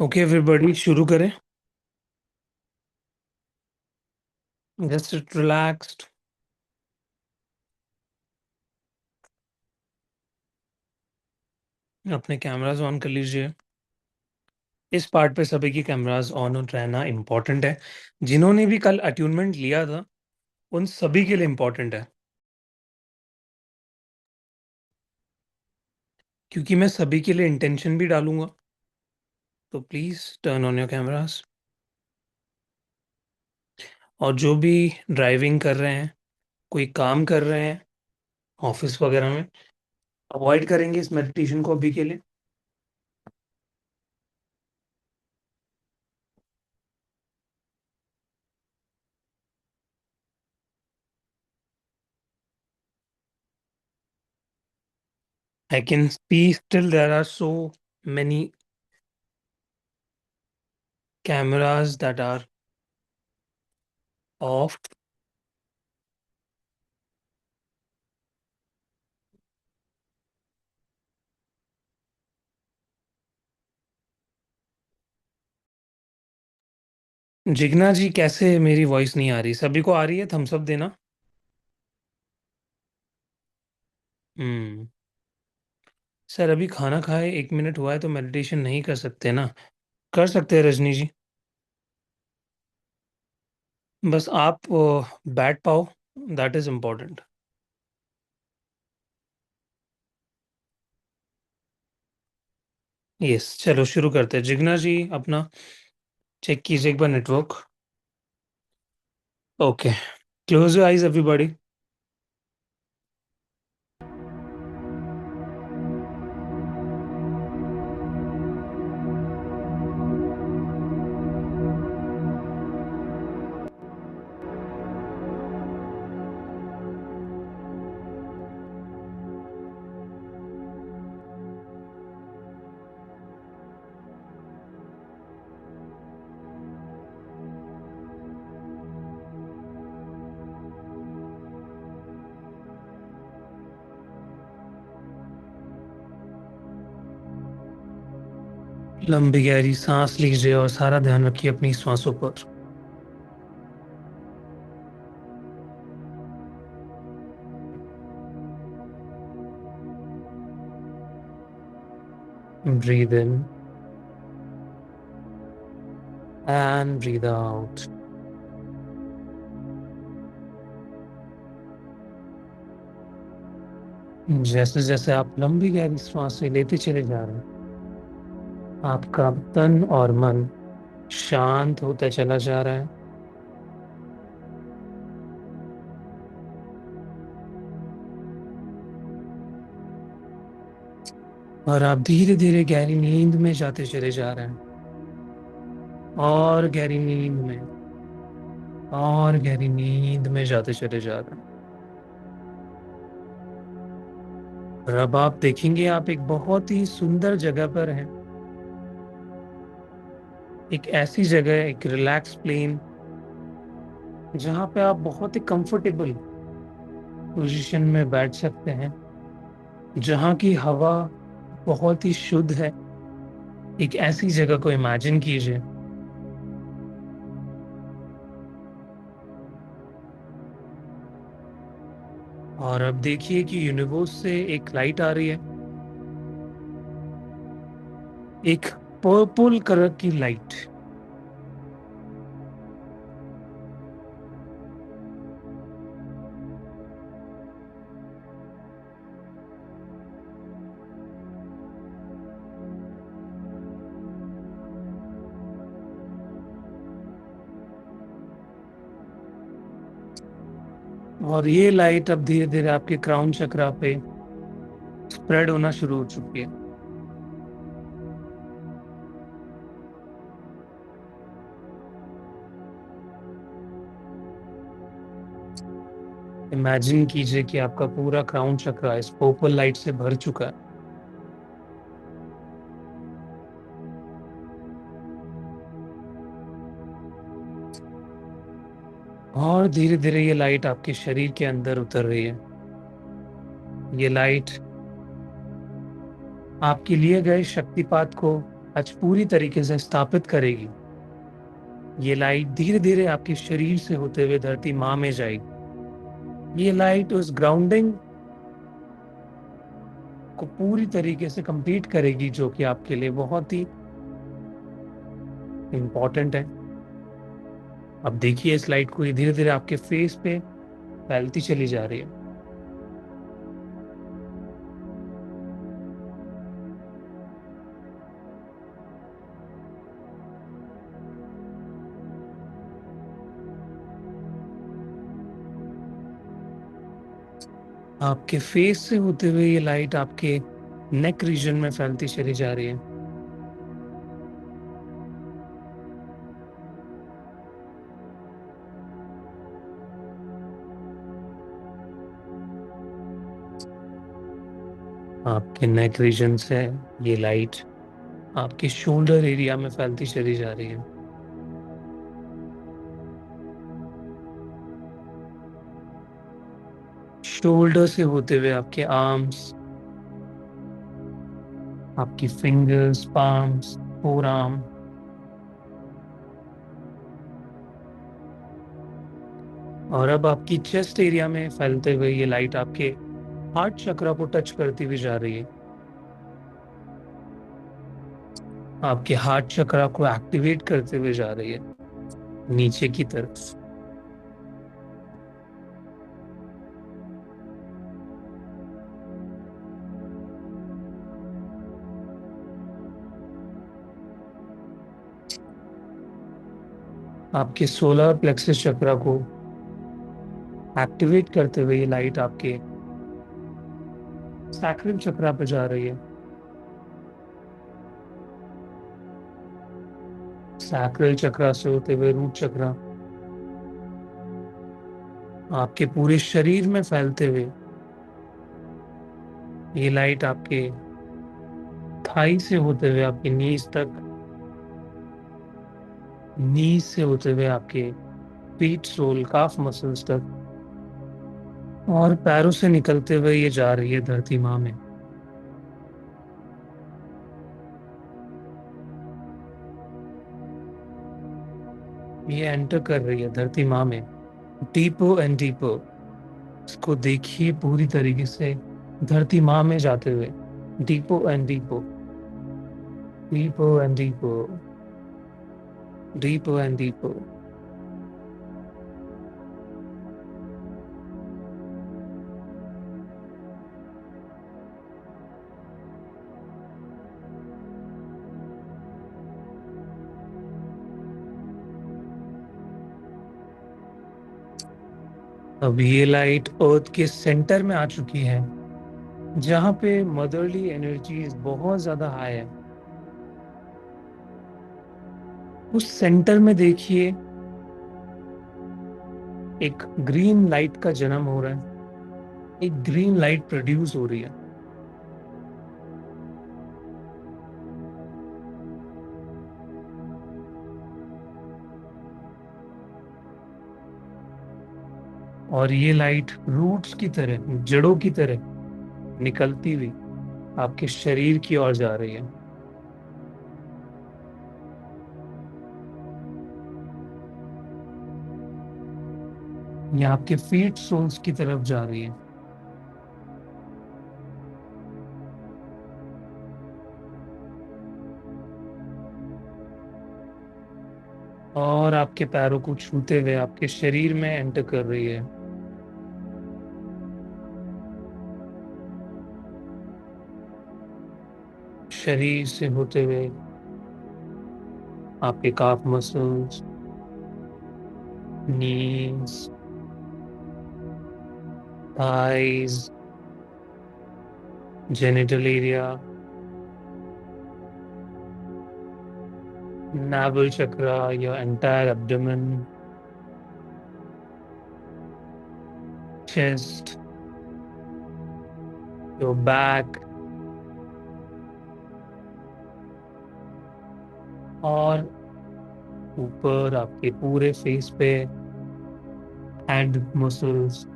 ओके एवरीबॉडी, शुरू करें। Just relaxed. अपने कैमरास ऑन कर लीजिए। इस पार्ट पे सभी की कैमरास ऑन रहना इम्पोर्टेंट है। जिन्होंने भी कल अट्यूनमेंट लिया था उन सभी के लिए इम्पोर्टेंट है, क्योंकि मैं सभी के लिए इंटेंशन भी डालूंगा। तो please turn on your cameras. और जो भी ड्राइविंग कर रहे हैं, कोई काम कर रहे हैं ऑफिस वगैरह में, अवॉइड करेंगे इस मेडिटेशन को अभी के लिए। I can see still there are so many cameras that are off. Jigna जी, कैसे मेरी वॉइस नहीं आ रही? सभी को आ रही है? थम्स अप देना। सर अभी खाना खाए 1 मिनट हुआ है तो मेडिटेशन नहीं कर सकते ना? कर सकते हैं रजनी जी, बस आप बैठ पाओ, दैट इज इम्पोर्टेंट। यस, चलो शुरू करते हैं। जिग्ना जी अपना चेक कीजिए एक बार network. Okay, close your eyes everybody. लंबी गहरी सांस लीजिए और सारा ध्यान रखिए अपनी श्वासों पर। Breathe in and breathe out. जैसे जैसे आप लंबी गहरी सांसें लेते चले जा रहे हैं, आपका तन और मन शांत होता चला जा रहा है। और आप धीरे धीरे गहरी नींद में जाते चले जा रहे हैं, और गहरी नींद में, और गहरी नींद में जाते चले जा रहे हैं। और अब आप देखेंगे आप एक बहुत ही सुंदर जगह पर हैं। एक ऐसी जगह, एक रिलैक्स प्लेन, जहां पे आप बहुत ही कंफर्टेबल पोजीशन में बैठ सकते हैं, जहां की हवा बहुत ही शुद्ध है। एक ऐसी जगह को इमेजिन कीजिए। और अब देखिए कि यूनिवर्स से एक लाइट आ रही है, एक पर्पल कलर की लाइट। और ये लाइट अब धीरे धीरे आपके क्राउन चक्रा पे स्प्रेड होना शुरू हो चुकी है। इमेजिन कीजिए कि आपका पूरा क्राउन चक्रा इस पर्पल लाइट से भर चुका है। और धीरे धीरे ये लाइट आपके शरीर के अंदर उतर रही है। ये लाइट आपके लिए गए शक्तिपात को आज पूरी तरीके से स्थापित करेगी। ये लाइट धीरे धीरे आपके शरीर से होते हुए धरती माँ में जाएगी। ये लाइट उस ग्राउंडिंग को पूरी तरीके से कंप्लीट करेगी, जो कि आपके लिए बहुत ही इम्पोर्टेंट है। अब देखिए इस लाइट को ये धीरे धीरे आपके फेस पे फैलती चली जा रही है। आपके फेस से होते हुए ये लाइट आपके नेक रीजन में फैलती चली जा रही है। आपके नेक रीजन से ये लाइट आपके शोल्डर एरिया में फैलती चली जा रही है। शोल्डर से होते हुए आपके आर्म्स, आपकी फिंगर्स, पाम्स, फोर आर्म, और अब आपकी चेस्ट एरिया में फैलते हुए ये लाइट आपके हार्ट चक्र को टच करती हुई जा रही है। आपके हार्ट चक्र को एक्टिवेट करते हुए जा रही है नीचे की तरफ। आपके सोलर प्लेक्सस चक्र को एक्टिवेट करते हुए ये लाइट आपके सैक्रल चक्र पे जा रही है। सैक्रल चक्र से होते हुए रूट चक्र, आपके पूरे शरीर में फैलते हुए ये लाइट आपके थाई से होते हुए आपके नीज तक, नीज से होते हुए आपके फीट सोल काफ मसल्स तक, और पैरों से निकलते हुए ये जा रही है धरती माँ में। ये एंटर कर रही है धरती माँ में डीपर एंड डीपर। इसको देखिए पूरी तरीके से धरती माँ में जाते हुए deeper and deeper, deeper and deeper, deeper and deeper. अब ये लाइट अर्थ के सेंटर में आ चुकी है, जहां पे मदरली एनर्जीज बहुत ज्यादा हाई है। उस सेंटर में देखिए एक ग्रीन लाइट का जन्म हो रहा है, एक ग्रीन लाइट प्रोड्यूस हो रही है। और ये लाइट रूट्स की तरह, जड़ों की तरह निकलती हुई आपके शरीर की ओर जा रही है। ये आपके फीट सोल्स की तरफ जा रही है। और आपके पैरों को छूते हुए आपके शरीर में एंटर कर रही है। शरीर से होते हुए आपके काफ muscles, knees, thighs, genital area, navel chakra, your entire abdomen, chest, your back, और ऊपर आपके पूरे फेस पे हैंड मसल्स,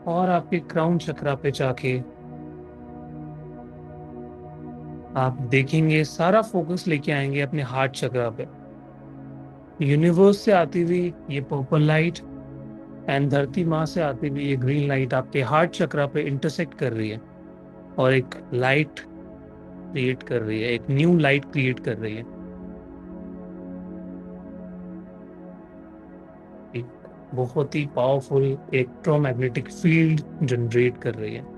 और आपके क्राउन चक्रा पे जाके आप देखेंगे सारा फोकस लेके आएंगे अपने हार्ट चक्रा पे। यूनिवर्स से आती हुई ये पर्पल लाइट एंड धरती माँ से आती हुई ये ग्रीन लाइट आपके हार्ट चक्रा पे इंटरसेक्ट कर रही है और एक लाइट क्रिएट कर रही है, एक न्यू लाइट क्रिएट कर रही है, एक बहुत ही पावरफुल इलेक्ट्रोमैग्नेटिक फील्ड जनरेट कर रही है।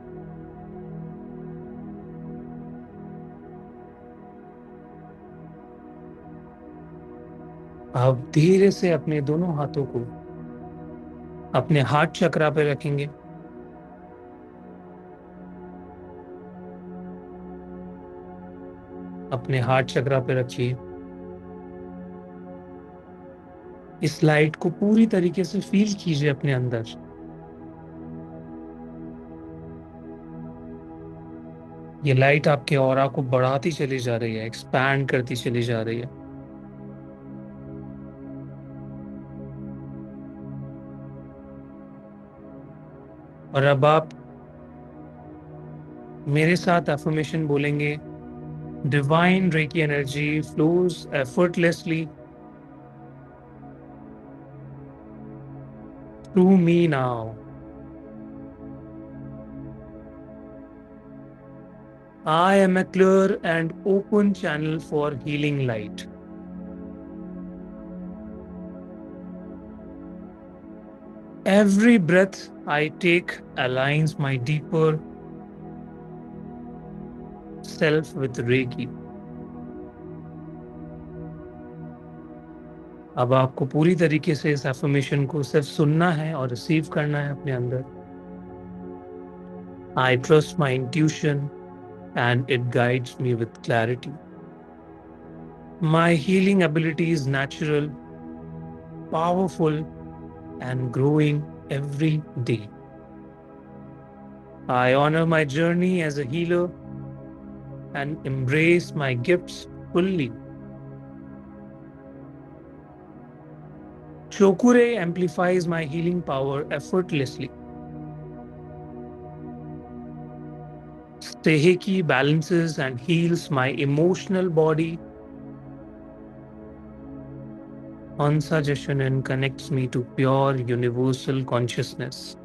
आप धीरे से अपने दोनों हाथों को अपने हार्ट चक्रा पे रखेंगे। अपने हार्ट चक्रा पे रखिए। इस लाइट को पूरी तरीके से फील कीजिए अपने अंदर। ये लाइट आपके ऑरा को बढ़ाती चली जा रही है, एक्सपैंड करती चली जा रही है। और अब आप मेरे साथ अफर्मेशन बोलेंगे, divine reiki energy flows effortlessly through me now. I am a clear and open channel for healing light. Every breath I take aligns my deeper self with Reiki. अब आपको पूरी तरीके से इस एफर्मेशन को सिर्फ सुनना है और रिसीव करना है अपने अंदर। I trust my intuition and it guides me with clarity. My healing ability is natural, powerful, and growing every day. I honor my journey as a healer and embrace my gifts fully. Shokure amplifies my healing power effortlessly. Seiheki balances and heals my emotional body. Hansa Jeshonen connects me to pure universal consciousness.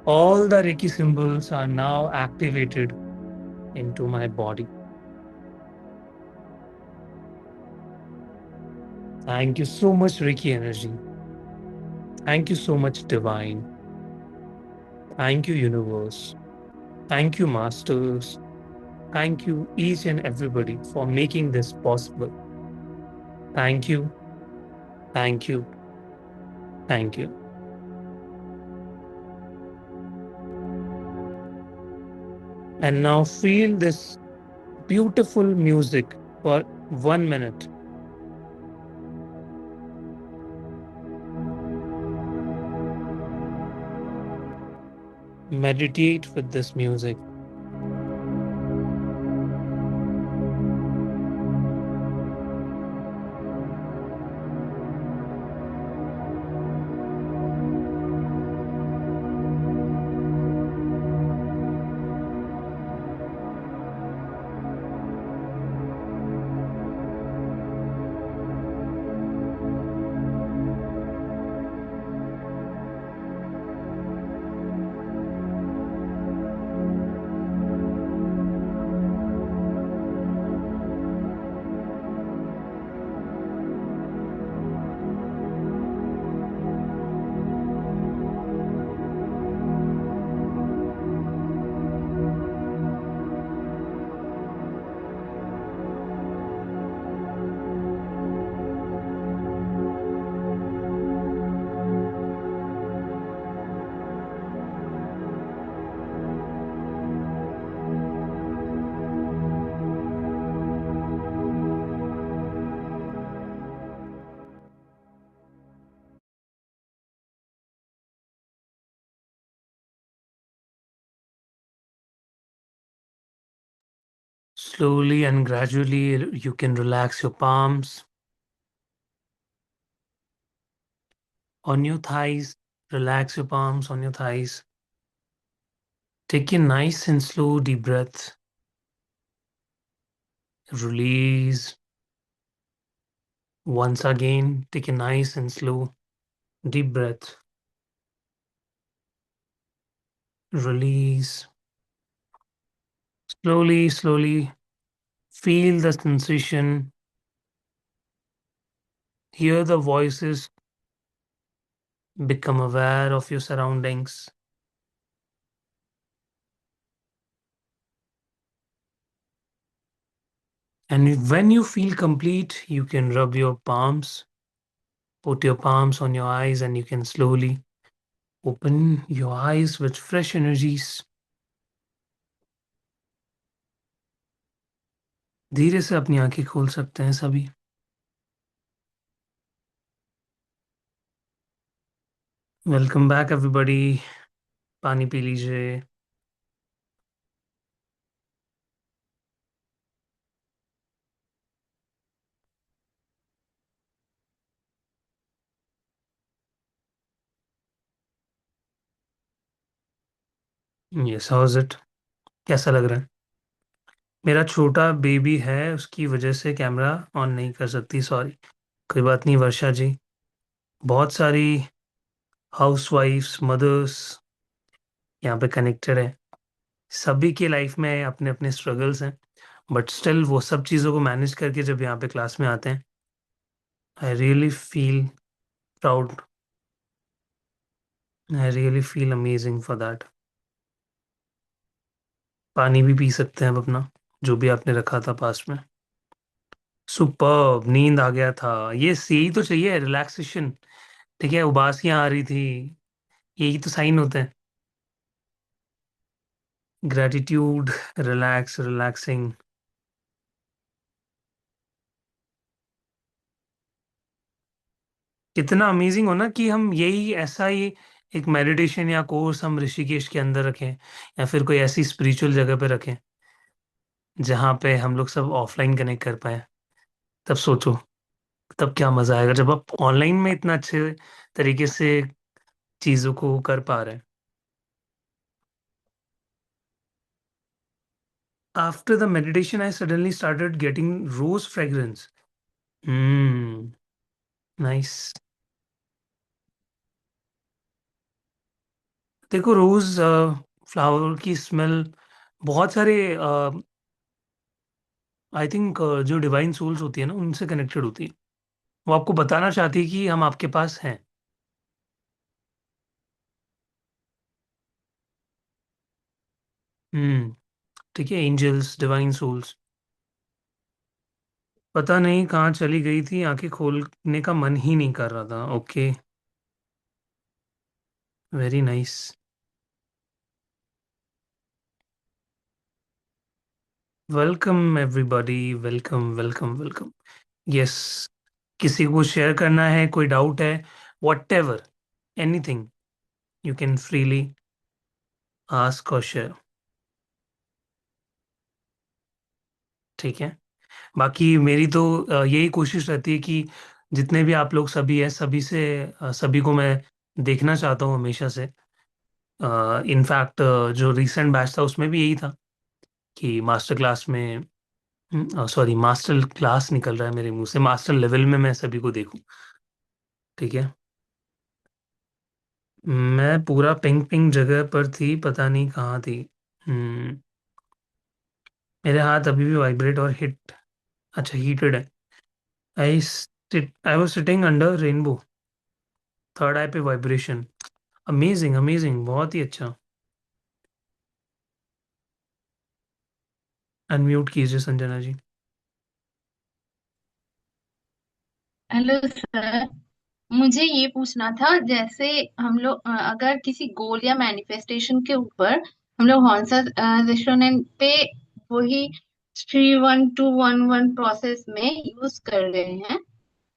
All the Reiki symbols are now activated into my body. Thank you so much, Reiki energy. Thank you so much, divine. Thank you, universe. Thank you, masters. Thank you, each and everybody, for making this possible. Thank you. Thank you. Thank you. And now feel this beautiful music for 1 minute. Meditate with this music. Slowly and gradually, you can relax your palms on your thighs. Relax your palms on your thighs. Take a nice and slow deep breath. Release. Once again, take a nice and slow deep breath. Release. Slowly, slowly feel the sensation. Hear the voices. Become aware of your surroundings. And when you feel complete, you can rub your palms, put your palms on your eyes, and you can slowly open your eyes with fresh energies. धीरे से अपनी आंखें खोल सकते हैं सभी. Welcome back everybody. पानी P लीजिए. Yes, how is it? कैसा लग रहा है? मेरा छोटा बेबी है, उसकी वजह से कैमरा ऑन नहीं कर सकती, सॉरी. कोई बात नहीं वर्षा जी. बहुत सारी हाउसवाइफ्स, मदर्स यहाँ पे कनेक्टेड है. सभी के लाइफ में अपने अपने स्ट्रगल्स हैं, बट स्टिल वो सब चीज़ों को मैनेज करके जब यहाँ पे क्लास में आते हैं, I really feel proud. I really feel amazing for that. पानी भी पी सकते हैं अब अपना, जो भी आपने रखा था पास में. सुपर्ब. नींद आ गया था. ये यही तो चाहिए, रिलैक्सेशन. ठीक है, उबासियां आ रही थी, यही तो साइन होते हैं. Gratitude, relax, relaxing. कितना अमेजिंग हो ना कि हम यही ऐसा ही एक मेडिटेशन या कोर्स हम ऋषिकेश के अंदर रखें, या फिर कोई ऐसी स्पिरिचुअल जगह पे रखें जहाँ पे हम लोग सब ऑफलाइन कनेक्ट कर पाए. तब सोचो, तब क्या मजा आएगा जब आप ऑनलाइन में इतना अच्छे तरीके से चीजों को कर पा रहे हैं. After the meditation, I suddenly started getting rose fragrance. Hmm, nice. देखो, रोज फ्लावर की स्मेल बहुत सारे, आई थिंक, जो डिवाइन सोल्स होती है ना, उनसे कनेक्टेड होती है. वो आपको बताना चाहती है कि हम आपके पास हैं. हम्म. ठीक है, एंजल्स, डिवाइन सोल्स. पता नहीं कहाँ चली गई थी, आंखें खोलने का मन ही नहीं कर रहा था. Okay, very nice. Welcome everybody, welcome, welcome, welcome. Yes. किसी को शेयर करना है, कोई डाउट है, what ever, anything, you can freely ask और शेयर. ठीक है. बाकी मेरी तो यही कोशिश रहती है कि जितने भी आप लोग सभी हैं, सभी से सभी को मैं देखना चाहता हूँ हमेशा से. इनफैक्ट जो रिसेंट बैच था उसमें भी यही था कि मास्टर क्लास में, सॉरी, मास्टर क्लास निकल रहा है मेरे मुंह से, मास्टर लेवल में मैं सभी को देखूं. ठीक है. मैं पूरा पिंक पिंक जगह पर थी, पता नहीं कहाँ थी. हम्म. मेरे हाथ अभी भी वाइब्रेट और हिट, अच्छा, हीटेड है. I was sitting under rainbow. Third eye पे वाइब्रेशन. अमेजिंग, अमेजिंग, बहुत ही अच्छा. अनम्यूट कीजिए संजना जी. Hello sir. मुझे ये पूछना था, जैसे हम लोग अगर किसी गोल या मैनिफेस्टेशन के ऊपर हम लोग हॉन्सा रेस्टोरेंट पे वही 31211 प्रोसेस में यूज कर रहे हैं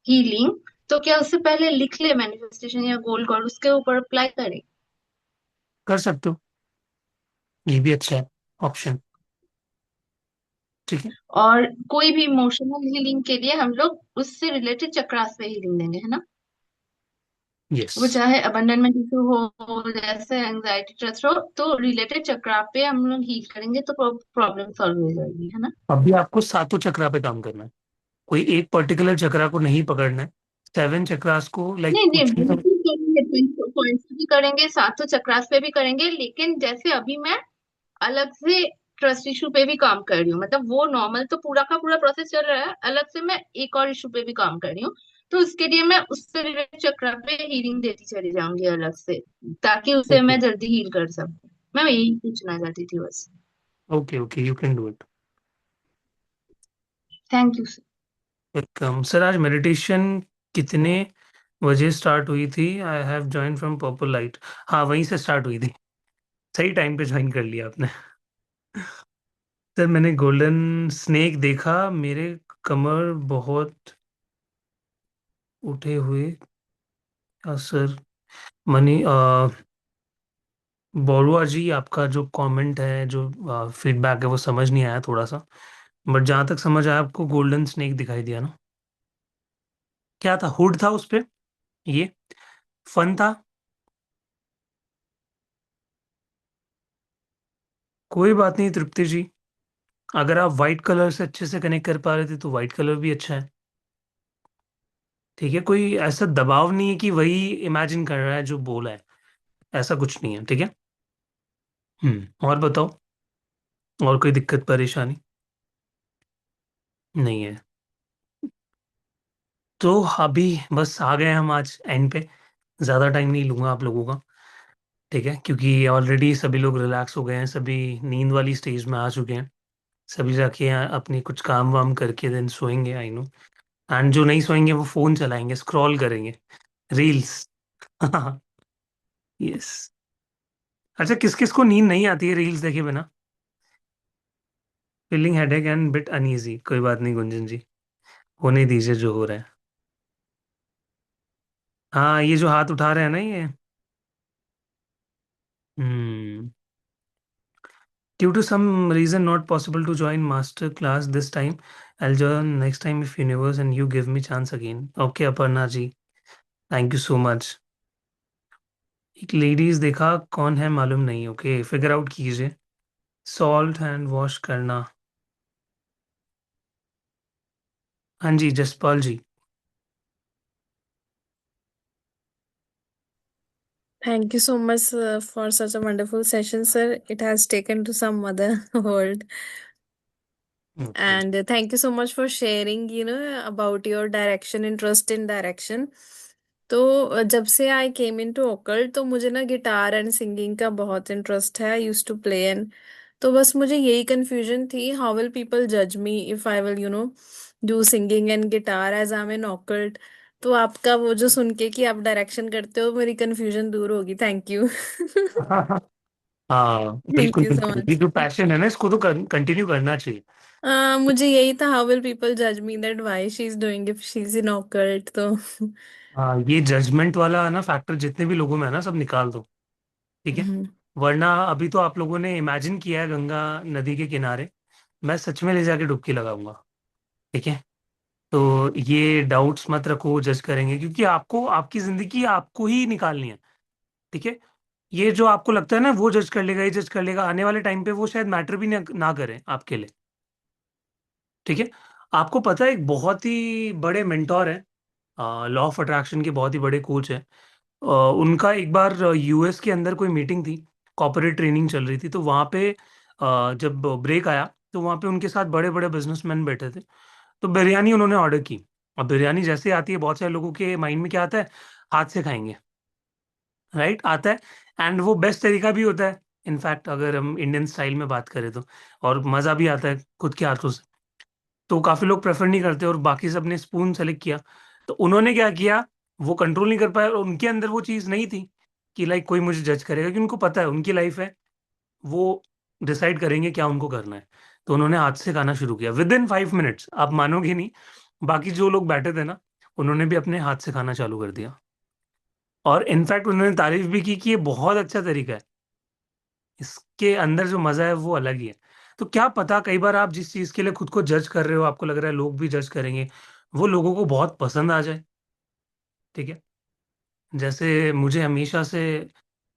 हीलिंग, तो क्या उससे पहले लिख ले मैनिफेस्टेशन या गोल और उसके ऊपर अप्लाई करें? कर सकते हो, ये भी अच्छा है ऑप्शन. ठीक है. और कोई भी इमोशनल हीलिंग के लिए हम लोग उससे रिलेटेड चक्रास पे हीलिंग देंगे, है ना? यस। वो चाहे अबंडनमेंट इशू हो जैसे एंजाइटी स्ट्रेस हो, तो रिलेटेड चक्रा पे हम लोग हील करेंगे तो प्रॉब्लम सॉल्व हो जाएगी, है ना? अभी आपको सातों चक्रा पे काम करना है, कोई एक पर्टिकुलर चक्रा को नहीं पकड़ना है। 7 चक्रास को लाइक नहीं नहीं, कुछ भी बिल्कुल करेंगे, पॉइंट्स भी करेंगे, सातों चक्रास पे भी करेंगे, लेकिन जैसे अभी मैं अलग से ट्रस्ट इशू पे भी काम कर रही हूँ, मतलब वो नॉर्मल तो पूरा का पूरा प्रोसेस चल रहा है, अलग से मैं एक और इशू पे भी काम कर रही हूँ। तो उसके लिए मैं उससे रिलेटेड चक्र पे हीलिंग देती चली जाऊंगी अलग से, ताकि उसे ओके मैं जल्दी हील कर सकूं। मैं यही पूछना चाहती थी बस। Okay okay, you can do it. Thank you sir. Welcome sir. आज मेडिटेशन कितने बजे स्टार्ट हुई थी? I have join from purple light. हाँ, वहीं से स्टार्ट हुई थी। सही टाइम पे ज्वाइन कर लिया आपने। सर मैंने गोल्डन स्नेक देखा, मेरे कमर बहुत उठे हुए। सर मनी बरुआ जी, आपका जो कमेंट है, जो फीडबैक है, वो समझ नहीं आया थोड़ा सा। बट जहां तक समझ आया, आपको गोल्डन स्नेक दिखाई दिया ना? क्या था? हुड था उस पे? ये फन था? कोई बात नहीं तृप्ति जी, अगर आप वाइट कलर से अच्छे से कनेक्ट कर पा रहे थे तो वाइट कलर भी अच्छा है। ठीक है, कोई ऐसा दबाव नहीं है कि वही इमेजिन कर रहा है जो बोला है, ऐसा कुछ नहीं है। ठीक है। और बताओ, और कोई दिक्कत परेशानी नहीं है? तो अभी बस आ गए हम आज एंड पे। ज़्यादा टाइम नहीं लूँगा आप लोगों का। ठीक है, क्योंकि ऑलरेडी सभी लोग रिलैक्स हो गए हैं, सभी नींद वाली स्टेज में आ चुके हैं। सभी जाके अपनी कुछ काम वाम करके देन सोएंगे, आई नो। एंड जो नहीं सोएंगे वो फ़ोन चलाएंगे, स्क्रॉल करेंगे, रील्स। यस। अच्छा, किस किस को नींद नहीं आती है रील्स देखे बिना? Feeling headache and bit uneasy. कोई बात नहीं गुंजन जी, होने दीजिए जो हो रहा है। हाँ, ये जो हाथ उठा रहे हैं ना, ये hmm due to some reason not possible to join master class this time, I join next time if universe and you give me chance again. Okay Aparna ji, thank you so much. एक लेडीज देखा, कौन है मालूम नहीं। ओके, figure out कीजिए। Salt hand wash करना। हाँ जी Jaspal ji. Thank you so much for such a wonderful session, sir. It has taken to some other world. Okay. And thank you so much for sharing, about your direction, interest in direction. तो जब से आई केम इन to occult तो मुझे ना guitar and singing का बहुत interest है। आई use to play and तो बस मुझे यही कंफ्यूजन थी, हाउ विल पीपल जज me if I will do singing and guitar as I am in occult. तो आपका वो जो सुन के कि आप डायरेक्शन करते हो, मेरी कंफ्यूजन दूर होगी। Thank you. हाँ थैंक बिल्कुल यू सो बिल्कुल, ये मच। जो पैशन है ना, इसको तो कंटिन्यू करना चाहिए। मुझे यही था, हाउ विल पीपल जज me that why she is doing if she is in occult तो। हाँ, ये जजमेंट वाला ना फैक्टर जितने भी लोगों में है ना, सब निकाल दो। ठीक है। हम्म। वरना अभी तो आप लोगों ने इमेजिन किया है गंगा नदी के किनारे, मैं सच में ले जाके डुबकी लगाऊंगा। ठीक है। तो ये डाउट्स मत रखो जज करेंगे, क्योंकि आपको आपकी जिंदगी आपको ही निकालनी है। ठीक है। ये जो आपको लगता है ना वो जज कर लेगा, ये जज कर लेगा, आने वाले टाइम पे वो शायद मैटर भी ना करें आपके लिए। ठीक है। आपको पता है, एक बहुत ही बड़े मेंटोर है, लॉ ऑफ अट्रैक्शन के बहुत ही बड़े कोच है। उनका एक बार यूएस के अंदर कोई मीटिंग थी, कॉर्पोरेट ट्रेनिंग चल रही थी, तो वहाँ पे जब ब्रेक आया तो वहाँ पे उनके साथ बड़े बड़े बिजनेसमैन बैठे थे। तो बिरयानी उन्होंने ऑर्डर की। अब बिरयानी जैसे आती है, बहुत सारे लोगों के माइंड में क्या आता है? हाथ से खाएंगे। राइट, आता है। एंड वो बेस्ट तरीका भी होता है, इनफैक्ट अगर हम इंडियन स्टाइल में बात करें तो। और मज़ा भी आता है खुद के हाथों से। तो काफी लोग प्रेफर नहीं करते और बाकी सब ने स्पून सेलेक्ट किया। तो उन्होंने क्या किया, वो कंट्रोल नहीं कर पाया, और उनके अंदर वो चीज नहीं थी कि लाइक कोई मुझे जज करेगा, कि उनको पता है उनकी लाइफ है, वो डिसाइड करेंगे क्या उनको करना है। तो उन्होंने हाथ से खाना शुरू किया, विद इन 5 मिनट्स। आप मानोगे नहीं, बाकी जो लोग बैठे थे ना, उन्होंने भी अपने हाथ से खाना चालू कर दिया। और इनफैक्ट उन्होंने तारीफ भी की कि ये बहुत अच्छा तरीका है, इसके अंदर जो मजा है वो अलग ही है। तो क्या पता, कई बार आप जिस चीज के लिए खुद को जज कर रहे हो, आपको लग रहा है लोग भी जज करेंगे, वो लोगों को बहुत पसंद आ जाए। ठीक है। जैसे मुझे हमेशा से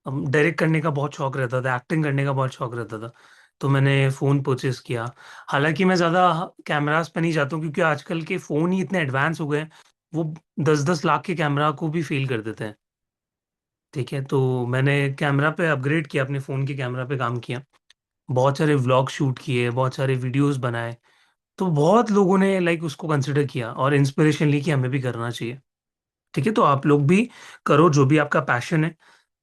डायरेक्ट करने का बहुत शौक रहता था, एक्टिंग करने का बहुत शौक रहता था। तो मैंने फ़ोन परचेस किया। हालांकि मैं ज़्यादा कैमरास पे नहीं जाता हूँ, क्योंकि आजकल के फ़ोन ही इतने एडवांस हो गए हैं, वो 10-10 लाख के कैमरा को भी फेल कर देते हैं। ठीक है, तो मैंने कैमरा पे अपग्रेड किया, अपने फ़ोन के कैमरा पे काम किया, बहुत सारे व्लॉग शूट किए, बहुत सारे वीडियोस बनाए। तो बहुत लोगों ने लाइक उसको कंसिडर किया और इंस्पिरेशन ली कि हमें भी करना चाहिए। ठीक है, तो आप लोग भी करो जो भी आपका पैशन है,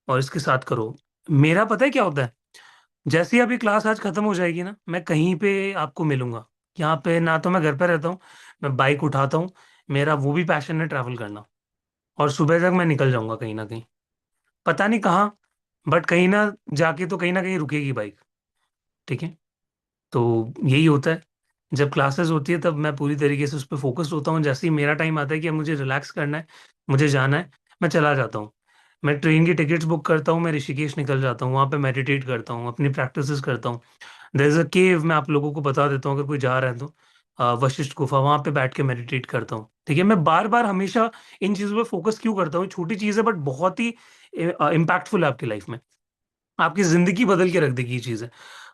और इसके साथ करो। मेरा पता है क्या होता है, जैसे ही अभी क्लास आज खत्म हो जाएगी ना, मैं कहीं पे आपको मिलूंगा। यहाँ पे ना तो मैं घर पे रहता हूँ, मैं बाइक उठाता हूँ, मेरा वो भी पैशन है ट्रैवल करना। और सुबह तक मैं निकल जाऊंगा कहीं ना कहीं, पता नहीं कहाँ, बट कहीं ना जाके तो कहीं ना कहीं रुकेगी बाइक। ठीक है, तो यही होता है। जब क्लासेस होती है तब मैं पूरी तरीके से उस पर फोकस्ड होता हूँ। जैसे ही मेरा टाइम आता है कि अब मुझे रिलैक्स करना है, मुझे जाना है, मैं चला जाता हूँ। मैं ट्रेन की टिकट्स बुक करता हूँ, मैं ऋषिकेश निकल जाता हूँ, वहाँ पे मेडिटेट करता हूँ, अपनी प्रैक्टिसेस करता हूँ। देयर इज अ केव, मैं आप लोगों को बता देता हूँ अगर कोई जा रहा है तो, वशिष्ठ गुफा, वहाँ पे बैठ के मेडिटेट करता हूँ। ठीक है, मैं बार बार हमेशा इन चीज़ों पे फोकस क्यों करता हूँ, छोटी चीज़ है बट बहुत ही इम्पैक्टफुल है आपकी लाइफ में, आपकी जिंदगी बदल के रख देगी ये चीज़ है।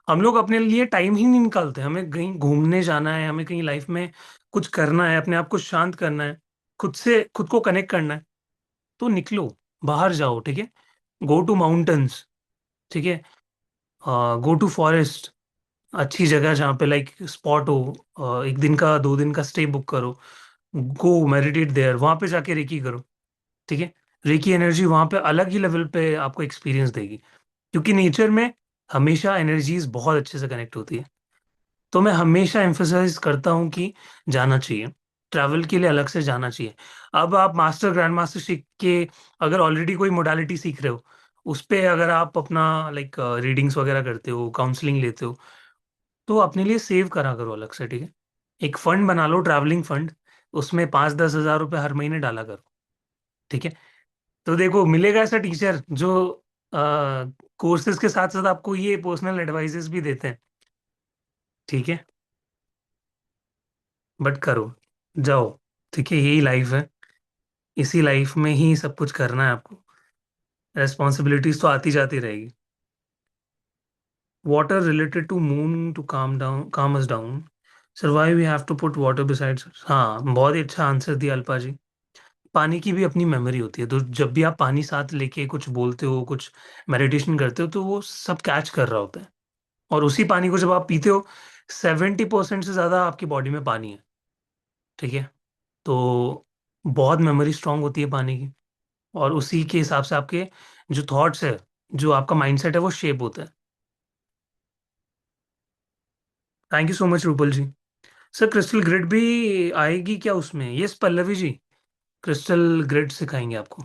हम लोग अपने लिए टाइम ही नहीं निकालते, हमें कहीं घूमने जाना है, हमें कहीं लाइफ में कुछ करना है, अपने आप को शांत करना है, खुद से खुद को कनेक्ट करना है, तो निकलो, बाहर जाओ। ठीक है, गो टू माउंटेन्स। ठीक है, गो टू फॉरेस्ट, अच्छी जगह जहाँ पे लाइक स्पॉट हो, 1 दिन का 2 दिन का स्टे बुक करो, गो मेडिटेट देयर, वहां पे जाके रेकी करो। ठीक है, रेकी एनर्जी वहां पे अलग ही लेवल पे आपको एक्सपीरियंस देगी, क्योंकि नेचर में हमेशा एनर्जीज बहुत अच्छे से कनेक्ट होती है। तो मैं हमेशा एम्फसाइज करता हूँ कि जाना चाहिए, ट्रैवल के लिए अलग से जाना चाहिए। अब आप मास्टर ग्रैंड मास्टर सीख के, अगर ऑलरेडी कोई मोडालिटी सीख रहे हो, उस पे अगर आप अपना लाइक रीडिंग्स वगैरह करते हो, काउंसलिंग लेते हो, तो अपने लिए सेव करा करो अलग से। ठीक है, एक फंड बना लो, ट्रैवलिंग फंड, उसमें 5-10 हज़ार रुपये हर महीने डाला करो। ठीक है, तो देखो मिलेगा ऐसा टीचर जो कोर्सेज के साथ साथ आपको ये पर्सनल एडवाइजेस भी देते हैं। ठीक है, बट करो, जाओ। ठीक है, यही लाइफ है, इसी लाइफ में ही सब कुछ करना है आपको, रेस्पॉन्सिबिलिटीज तो आती जाती रहेगी। Water related to moon to calm us down, survive we have to put water besides. हाँ, बहुत ही अच्छा आंसर दिया अल्पा जी। पानी की भी अपनी मेमोरी होती है, तो जब भी आप पानी साथ लेके कुछ बोलते हो, कुछ मेडिटेशन करते हो, तो वो सब कैच कर रहा होता है। और उसी पानी को जब आप पीते हो, 70% से ज्यादा आपकी बॉडी में पानी है। ठीक है, तो बहुत मेमोरी स्ट्रांग होती है पानी की, और उसी के हिसाब से आपके जो थॉट्स है, जो आपका माइंडसेट है, वो शेप होता है। Thank you so much Rupal ji. Sir crystal grid भी आएगी क्या उसमें? Yes Pallavi ji, crystal grid सिखाएंगे आपको।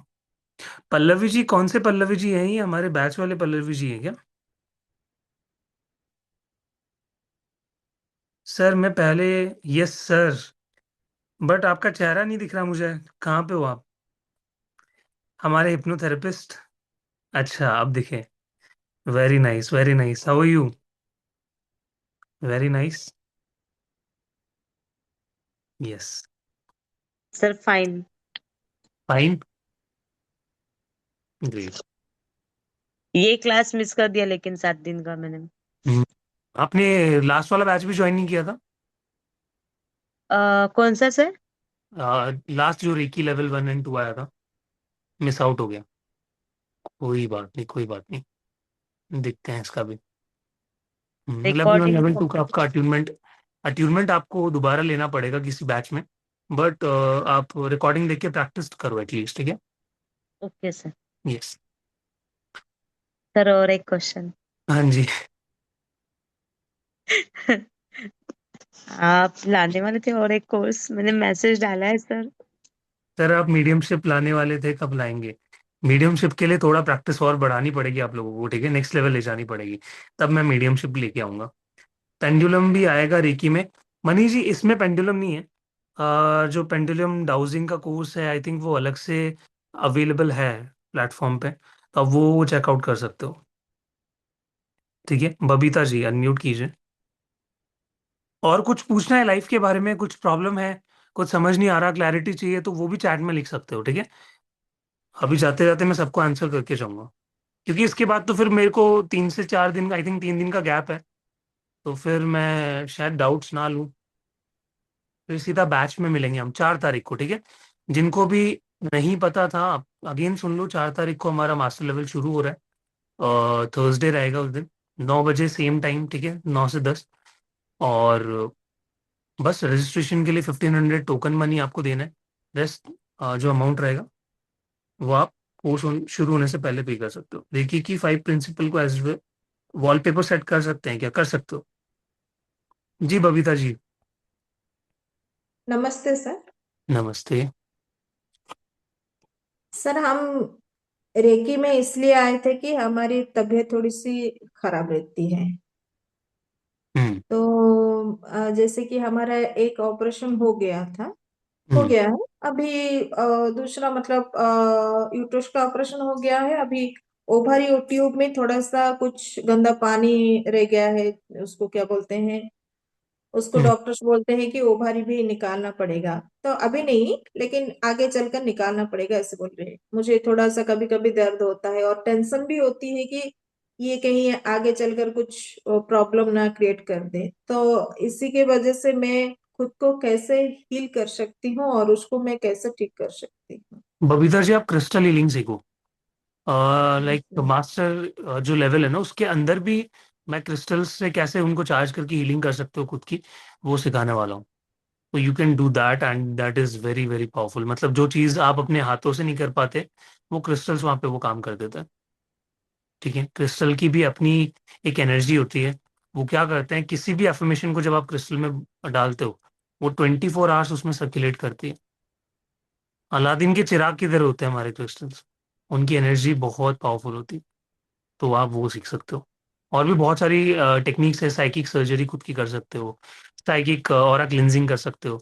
पल्लवी जी, कौन से पल्लवी जी हैं? ये हमारे बैच वाले पल्लवी जी हैं क्या? सर मैं पहले, यस सर, बट आपका चेहरा नहीं दिख रहा मुझे, कहाँ पे हो आप? हमारे हिप्नोथेरेपिस्ट, अच्छा अब दिखे। Very nice, very nice, how are you? Very nice, yes, sir fine. Fine, great. ये क्लास मिस कर दिया लेकिन 7 दिन का मैंने। आपने लास्ट वाला बैच भी ज्वाइन नहीं किया था? कौन सा सर? लास्ट जो रेकी लेवल 1 एंड 2 आया था, मिस आउट हो गया। कोई बात नहीं, कोई बात नहीं, देखते हैं इसका भी। Level 1 recording. लेवल 2 का आपका अट्यूनमेंट, अट्यूनमेंट आपको दोबारा लेना पड़ेगा किसी बैच में, बट आप रिकॉर्डिंग देख के प्रैक्टिस करो एटलीस्ट। ठीक है, ओके सर। यस। सर और एक क्वेश्चन। हाँ जी। आप लाने वाले थे और एक कोर्स, मैंने मैसेज डाला है सर। सर आप मीडियमशिप लाने वाले थे, कब लाएंगे? मीडियमशिप के लिए थोड़ा प्रैक्टिस और बढ़ानी पड़ेगी आप लोगों को। ठीक है, नेक्स्ट लेवल ले जानी पड़ेगी, तब मैं मीडियमशिप लेके आऊंगा। पेंडुलम भी आएगा रेकी में। मनी जी, इसमें पेंडुलम नहीं है। जो पेंडुलम डाउजिंग का कोर्स है, आई थिंक वो अलग से अवेलेबल है प्लेटफॉर्म पे, तो आप वो चेकआउट कर सकते हो। ठीक है, बबीता जी अनम्यूट कीजिए। और कुछ पूछना है लाइफ के बारे में, कुछ प्रॉब्लम है, कुछ समझ नहीं आ रहा, क्लैरिटी चाहिए, तो वो भी चैट में लिख सकते हो। ठीक है, अभी जाते जाते मैं सबको आंसर करके जाऊंगा, क्योंकि इसके बाद तो फिर मेरे को 3 से 4 दिन, आई थिंक 3 दिन का गैप है, तो फिर मैं शायद डाउट्स ना लूँ। फिर सीधा बैच में मिलेंगे हम 4 तारीख को, ठीक है? जिनको भी नहीं पता था, अगेन सुन लो, 4 तारीख को हमारा मास्टर लेवल शुरू हो रहा है, और थर्सडे रहेगा उस दिन, 9 बजे सेम टाइम, ठीक है, 9 से 10। और बस रजिस्ट्रेशन के लिए 1500 टोकन मनी आपको देना है। रेस्ट जो अमाउंट रहेगा वो आप कोर्स शुरू होने से पहले पे कर सकते हो। देखिए कि 5 प्रिंसिपल को एज वॉलपेपर सेट कर सकते हैं क्या? कर सकते हो? जी बबीता जी। नमस्ते सर। नमस्ते। सर हम रेकी में इसलिए आए थे कि हमारी तबीयत थोड़ी सी खराब रहती है। हम्म। तो जैसे कि हमारा एक ऑपरेशन हो हम्म। गया है अभी। दूसरा मतलब यूट्रस का ऑपरेशन हो गया है अभी। ओवरी ट्यूब में थोड़ा सा कुछ गंदा पानी रह गया है। उसको क्या बोलते हैं? उसको हम्म। डॉक्टर्स बोलते हैं कि ओभारी भी निकालना पड़ेगा। तो अभी नहीं, लेकिन आगे चलकर निकालना पड़ेगा ऐसे बोल रहे हैं। मुझे थोड़ा सा कभी कभी दर्द होता है और टेंशन भी होती है कि ये कहीं आगे चलकर कुछ प्रॉब्लम ना क्रिएट कर दे। तो इसी के वजह से मैं खुद को कैसे हील कर सकती हूँ और उसको मैं कैसे ठीक कर सकती हूँ। बबीता जी, आप क्रिस्टल हीलिंग सीखो। जी लाइक सर। मास्टर जो लेवल है ना, उसके अंदर भी मैं क्रिस्टल्स से कैसे उनको चार्ज करके हीलिंग कर सकते हो खुद की, वो सिखाने वाला हूँ। तो you can do that and that is very very powerful. मतलब जो चीज़ आप अपने हाथों से नहीं कर पाते, वो क्रिस्टल्स वहाँ पे वो काम कर देता है। ठीक है? क्रिस्टल की भी अपनी एक एनर्जी होती है। वो क्या करते हैं, किसी भी एफर्मेशन को जब आप क्रिस्टल में डालते हो, वो 24 आवर्स उसमें सर्कुलेट करती है। अलादीन के चिराग की तरह होते हैं हमारे क्रिस्टल्स। उनकी एनर्जी बहुत पावरफुल होती है। तो आप वो सीख सकते हो। और भी बहुत सारी टेक्निक्स है। साइकिक सर्जरी खुद की कर सकते हो, साइकिक ऑरा क्लिनजिंग कर सकते हो।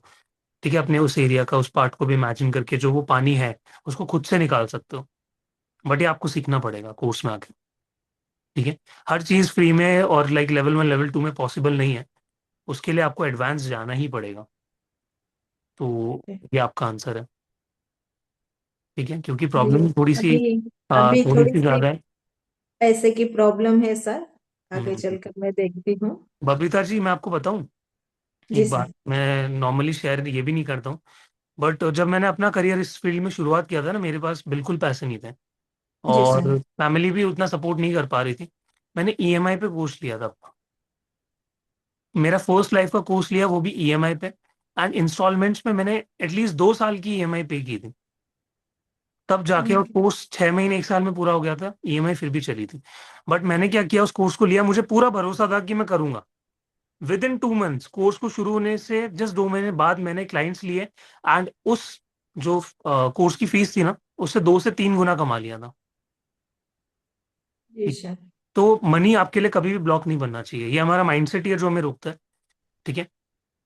ठीक है? अपने उस एरिया का, उस पार्ट को भी इमेजिन करके जो वो पानी है उसको खुद से निकाल सकते हो। बट ये आपको सीखना पड़ेगा कोर्स में आके। ठीक है? हर चीज़ फ्री में और लाइक लेवल 1 लेवल 2 में पॉसिबल नहीं है। उसके लिए आपको एडवांस जाना ही पड़ेगा। तो ये आपका आंसर है। ठीक है? क्योंकि जी। प्रॉब्लम अभी अभी थोड़ी थोड़ी सी सी ज़्यादा है। पैसे की प्रॉब्लम है सर। आगे हम्म। चलकर मैं देखती हूँ। बबीता जी, मैं आपको बताऊं जी एक सर। बात। मैं नॉर्मली शेयर ये भी नहीं करता हूँ, बट जब मैंने अपना करियर इस फील्ड में शुरुआत किया था ना, मेरे पास बिल्कुल पैसे नहीं थे, जी सर। और फैमिली भी उतना सपोर्ट नहीं कर पा रही थी। मैंने ईएमआई पे कोर्स लिया था। मेरा फर्स्ट लाइफ का कोर्स लिया, वो भी ईएमआई पे, एंड इंस्टॉलमेंट्स में मैंने एटलीस्ट 2 साल की ईएमआई पे की थी। तब जाके, और कोर्स 6 महीने 1 साल में पूरा हो गया था, ईएमआई फिर भी चली थी। बट मैंने क्या किया, उस कोर्स को लिया, मुझे पूरा भरोसा था कि मैं करूंगा। विद इन 2 मंथ्स, कोर्स को शुरू होने से जस्ट 2 महीने बाद मैंने क्लाइंट्स लिए, एंड उस जो कोर्स की फीस थी ना, उससे 2 से 3 गुना कमा लिया था। जी ठीक। सर। तो मनी आपके लिए कभी भी ब्लॉक नहीं बनना चाहिए। ये हमारा माइंडसेट ही है जो हमें रोकता है। ठीक है?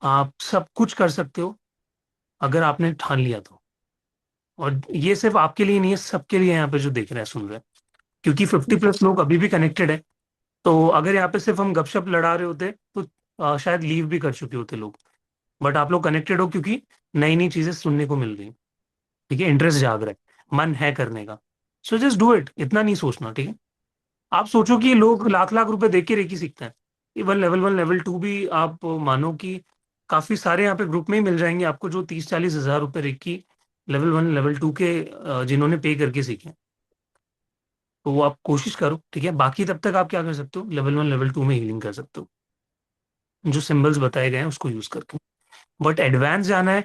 आप सब कुछ कर सकते हो अगर आपने ठान लिया तो। और ये सिर्फ आपके लिए नहीं है, सबके लिए है यहाँ पे जो देख रहे हैं, सुन रहे हैं। क्योंकि 50+ लोग अभी भी कनेक्टेड है। तो अगर यहाँ पे सिर्फ हम गपशप लड़ा रहे होते तो शायद लीव भी कर चुके होते लोग। बट आप लोग कनेक्टेड हो क्योंकि नई नई चीजें सुनने को मिल रही हैं। ठीक है? इंटरेस्ट जाग रहा है, मन है करने का। सो जस्ट डू इट, इतना नहीं सोचना। ठीक है? आप सोचो कि लोग लाख लाख रुपए देख के रेकी सीखते हैं। इवन लेवल 1 लेवल 2 भी आप मानो कि काफी सारे यहाँ पे ग्रुप में ही मिल जाएंगे आपको, जो 30-40 हज़ार रुपए रेकी लेवल 1 लेवल 2 के जिन्होंने पे करके सीखे। तो वो आप कोशिश करो। ठीक है? बाकी तब तक आप क्या कर सकते हो, लेवल 1 लेवल 2 में हीलिंग कर सकते हो, जो सिंबल्स बताए गए हैं उसको यूज करके। बट एडवांस जाना है,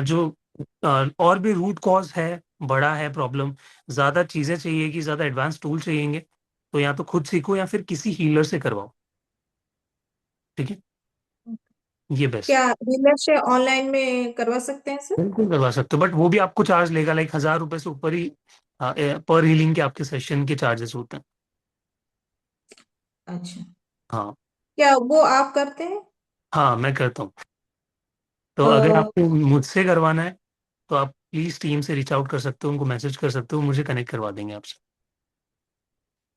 जो और भी रूट कॉज है, बड़ा है प्रॉब्लम, ज्यादा चीजें चाहिए कि ज्यादा एडवांस टूल चाहिएंगे, तो या तो खुद सीखो या फिर किसी हीलर से करवाओ। ठीक है? ये बेस्ट। क्या डीलर से ऑनलाइन में करवा सकते हैं सर? बिल्कुल करवा सकते हो, बट वो भी आपको चार्ज लेगा, लाइक 1000 रुपए से ऊपर ही पर हीलिंग के आपके सेशन के चार्जेस होते हैं। अच्छा। हाँ। क्या वो आप करते हैं? हाँ, मैं करता हूँ। तो अगर अ, आपको मुझसे करवाना है तो आप प्लीज टीम से रीच आउट कर सकते हो, उनको मैसेज कर सकते हो, मुझे कनेक्ट करवा देंगे आपसे।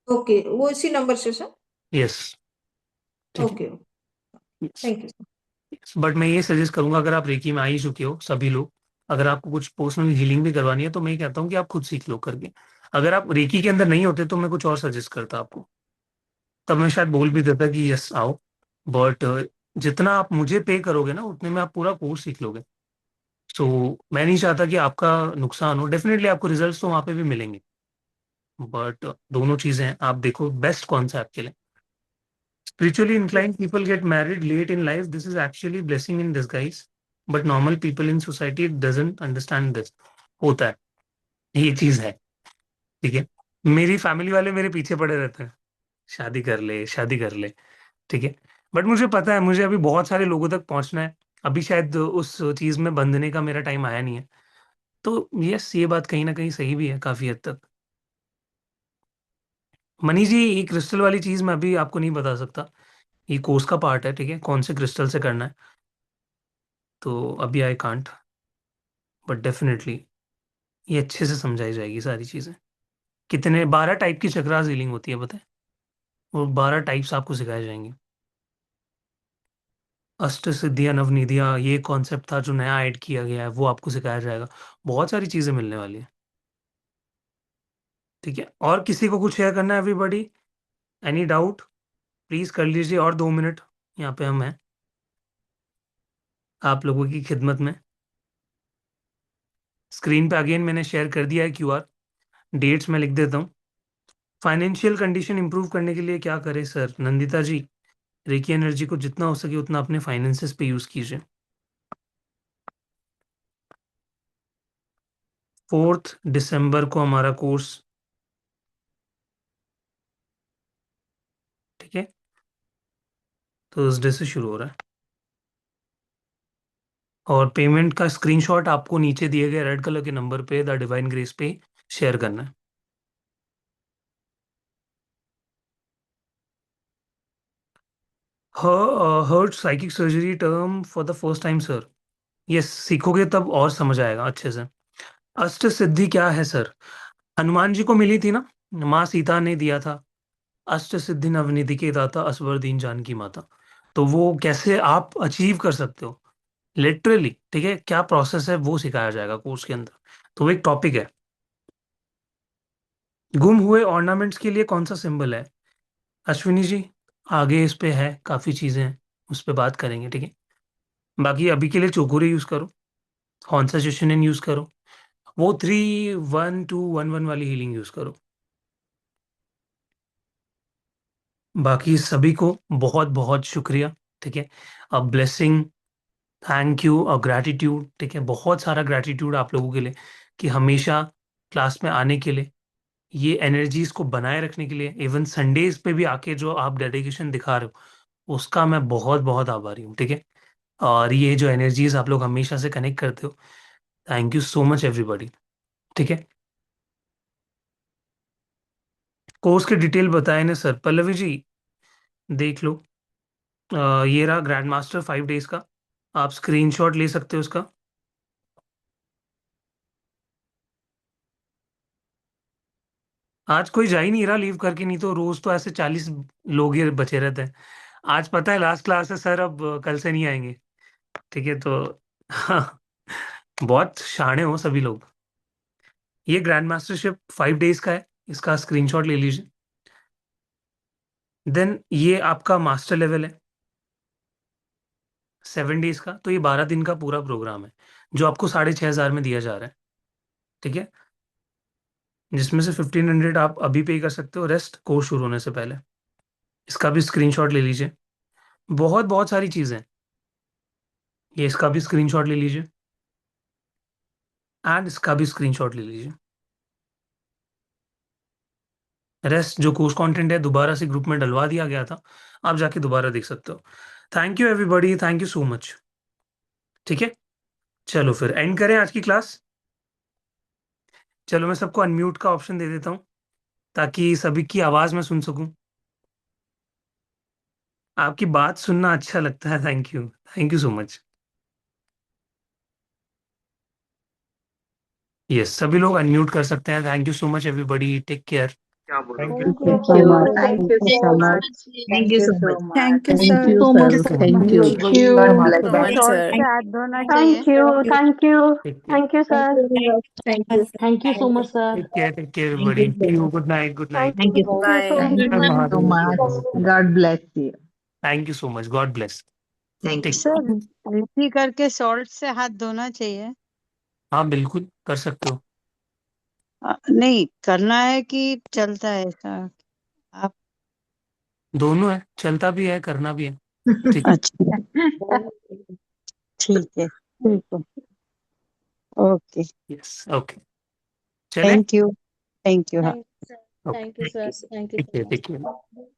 ओके, वो इसी नंबर से सर? यस। ठीक है? Okay. Yes. Thank you sir. But मैं ये सजेस्ट करूंगा, अगर आप रेकी में आ ही चुके हो, सभी लोग, अगर आपको कुछ पर्सनल हीलिंग भी करवानी है तो मैं ये कहता हूँ कि आप खुद सीख लो करके। अगर आप रेकी के अंदर नहीं होते तो मैं कुछ और सजेस्ट करता आपको, तब मैं शायद बोल भी देता कि यस आओ। बट जितना आप मुझे पे करोगे ना उतने में आप पूरा कोर्स सीख लोगे। सो मैं नहीं चाहता कि आपका नुकसान हो। डेफिनेटली आपको रिजल्ट्स तो वहां पे भी मिलेंगे, बट दोनों चीजें हैं, आप देखो बेस्ट कौन सा है आपके लिए। Spiritually inclined people get married late in life. This is actually blessing in disguise. But normal people in society doesn't understand this. होता है, ये चीज है। ठीक है, मेरी फैमिली वाले मेरे पीछे पड़े रहते हैं, शादी कर ले शादी कर ले। ठीक है, बट मुझे पता है मुझे अभी बहुत सारे लोगों तक पहुंचना है। अभी शायद उस चीज में बंधने का मेरा टाइम आया नहीं है। तो यस, ये बात कहीं ना कहीं सही भी है काफी हद तक। मनी जी, ये क्रिस्टल वाली चीज मैं अभी आपको नहीं बता सकता, ये कोर्स का पार्ट है। ठीक है, कौन से क्रिस्टल से करना है तो अभी आई कांट, बट डेफिनेटली ये अच्छे से समझाई जाएगी सारी चीजें। कितने 12 टाइप की चक्रास हीलिंग होती है पता है, वो 12 टाइप्स आपको सिखाए जाएंगे। अष्ट सिद्धियां नवनिधियां, ये कॉन्सेप्ट था जो नया ऐड किया गया है, वो आपको सिखाया जाएगा। बहुत सारी चीजें मिलने वाली है। ठीक है, और किसी को कुछ शेयर करना है एवरीबॉडी? एनी डाउट प्लीज कर लीजिए, और 2 मिनट यहाँ पे हम हैं आप लोगों की खिदमत में। स्क्रीन पे अगेन मैंने शेयर कर दिया है क्यूआर, डेट्स मैं लिख देता हूँ। फाइनेंशियल कंडीशन इंप्रूव करने के लिए क्या करें सर? नंदिता जी, रेकी एनर्जी को जितना हो सके उतना अपने फाइनेंसेस पे यूज कीजिए। 4 दिसंबर को हमारा कोर्स, ठीक है, थर्सडे से शुरू हो रहा है। और पेमेंट का स्क्रीनशॉट आपको नीचे दिए गए रेड कलर के नंबर पे द डिवाइन ग्रेस पे शेयर करना है। Heart psychic surgery term for the first time sir? ये सीखोगे तब और समझ आएगा अच्छे से। अष्ट सिद्धि क्या है सर? हनुमान जी को मिली थी ना, माँ सीता ने दिया था। अष्ट सिद्धि नवनिधि के दाता असवर दीन जानकी माता। तो वो कैसे आप अचीव कर सकते हो लिटरली, ठीक है, क्या प्रोसेस है वो सिखाया जाएगा कोर्स के अंदर। तो वो एक टॉपिक है। गुम हुए ऑर्नामेंट्स के लिए कौन सा सिंबल है? अश्विनी जी, आगे इस पे है काफी चीजें हैं, उस पे बात करेंगे। ठीक है, बाकी अभी के लिए चोकुरे यूज करो, हॉन्सा शिशुनिन यूज करो, वो 3-1-2-1-1 वाली हीलिंग यूज करो। बाकी सभी को बहुत बहुत शुक्रिया। ठीक है, अ ब्लेसिंग, थैंक यू और ग्रैटिट्यूड। ठीक है, बहुत सारा ग्रैटिट्यूड आप लोगों के लिए कि हमेशा क्लास में आने के लिए, ये एनर्जीज को बनाए रखने के लिए, इवन संडेज पे भी आके जो आप डेडिकेशन दिखा रहे हो उसका मैं बहुत बहुत आभारी हूँ। ठीक है, और ये जो एनर्जीज आप लोग हमेशा से कनेक्ट करते हो, thank you so much everybody. ठीक है, कोर्स की डिटेल बताए ना सर? पल्लवी जी देख लो, ये रहा ग्रैंड मास्टर 5 डेज का, आप स्क्रीनशॉट ले सकते हो उसका। आज कोई जा ही नहीं रहा लीव करके, नहीं तो रोज तो ऐसे 40 लोग ही बचे रहते हैं। आज पता है लास्ट क्लास है सर, अब कल से नहीं आएंगे। ठीक है, तो हाँ, बहुत शाणे हो सभी लोग। ये ग्रैंड मास्टरशिप 5 डेज का है, इसका स्क्रीनशॉट ले लीजिए। देन ये आपका मास्टर लेवल है 7 डेज का, तो ये 12 दिन का पूरा प्रोग्राम है जो आपको 6,500 में दिया जा रहा है। ठीक है, जिसमें से 1,500 आप अभी पे कर सकते हो, रेस्ट कोर्स शुरू होने से पहले। इसका भी स्क्रीनशॉट ले लीजिए। बहुत बहुत सारी चीजें हैं, ये इसका भी स्क्रीनशॉट ले लीजिए एंड इसका भी स्क्रीनशॉट ले लीजिए। रेस्ट जो कोर्स कंटेंट है दोबारा से ग्रुप में डलवा दिया गया था, आप जाके दोबारा देख सकते हो। Thank you everybody, thank you so much. ठीक है, चलो फिर एंड करें आज की क्लास। चलो मैं सबको अनम्यूट का ऑप्शन दे देता हूँ ताकि सभी की आवाज मैं सुन सकूं। आपकी बात सुनना अच्छा लगता है, thank you so much. Yes, सभी लोग अनम्यूट कर सकते हैं। Thank you so much everybody, take care. Thank you Thank you so much. Thank Thank you you so so much. much. Thank you so much. Thank you, Thank sir. you, So much. sir. So Thank much. you. Thank you. so bye much, salt sir. से हाथ धोना चाहिए। Thank you. Thank you. Take care Thank you, sir. Thank you. Thank you so much, sir. Take care everybody see you good night Thank you. Thank you so Bye. Thank you much. so much. God bless you. Thank you so much God bless Thank you. Take sir रिपी करके salt से हाथ धोना चाहिए। हाँ बिल्कुल कर सकते हो नहीं करना है कि चलता है ऐसा? आप दोनों है चलता भी है करना भी है ठीक है अच्छा ठीक है ओके यस ओके चले थैंक यू हाँ Thank you, sir. Okay Thank you, sir. Thank you take so care much. Take care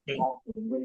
Thank you.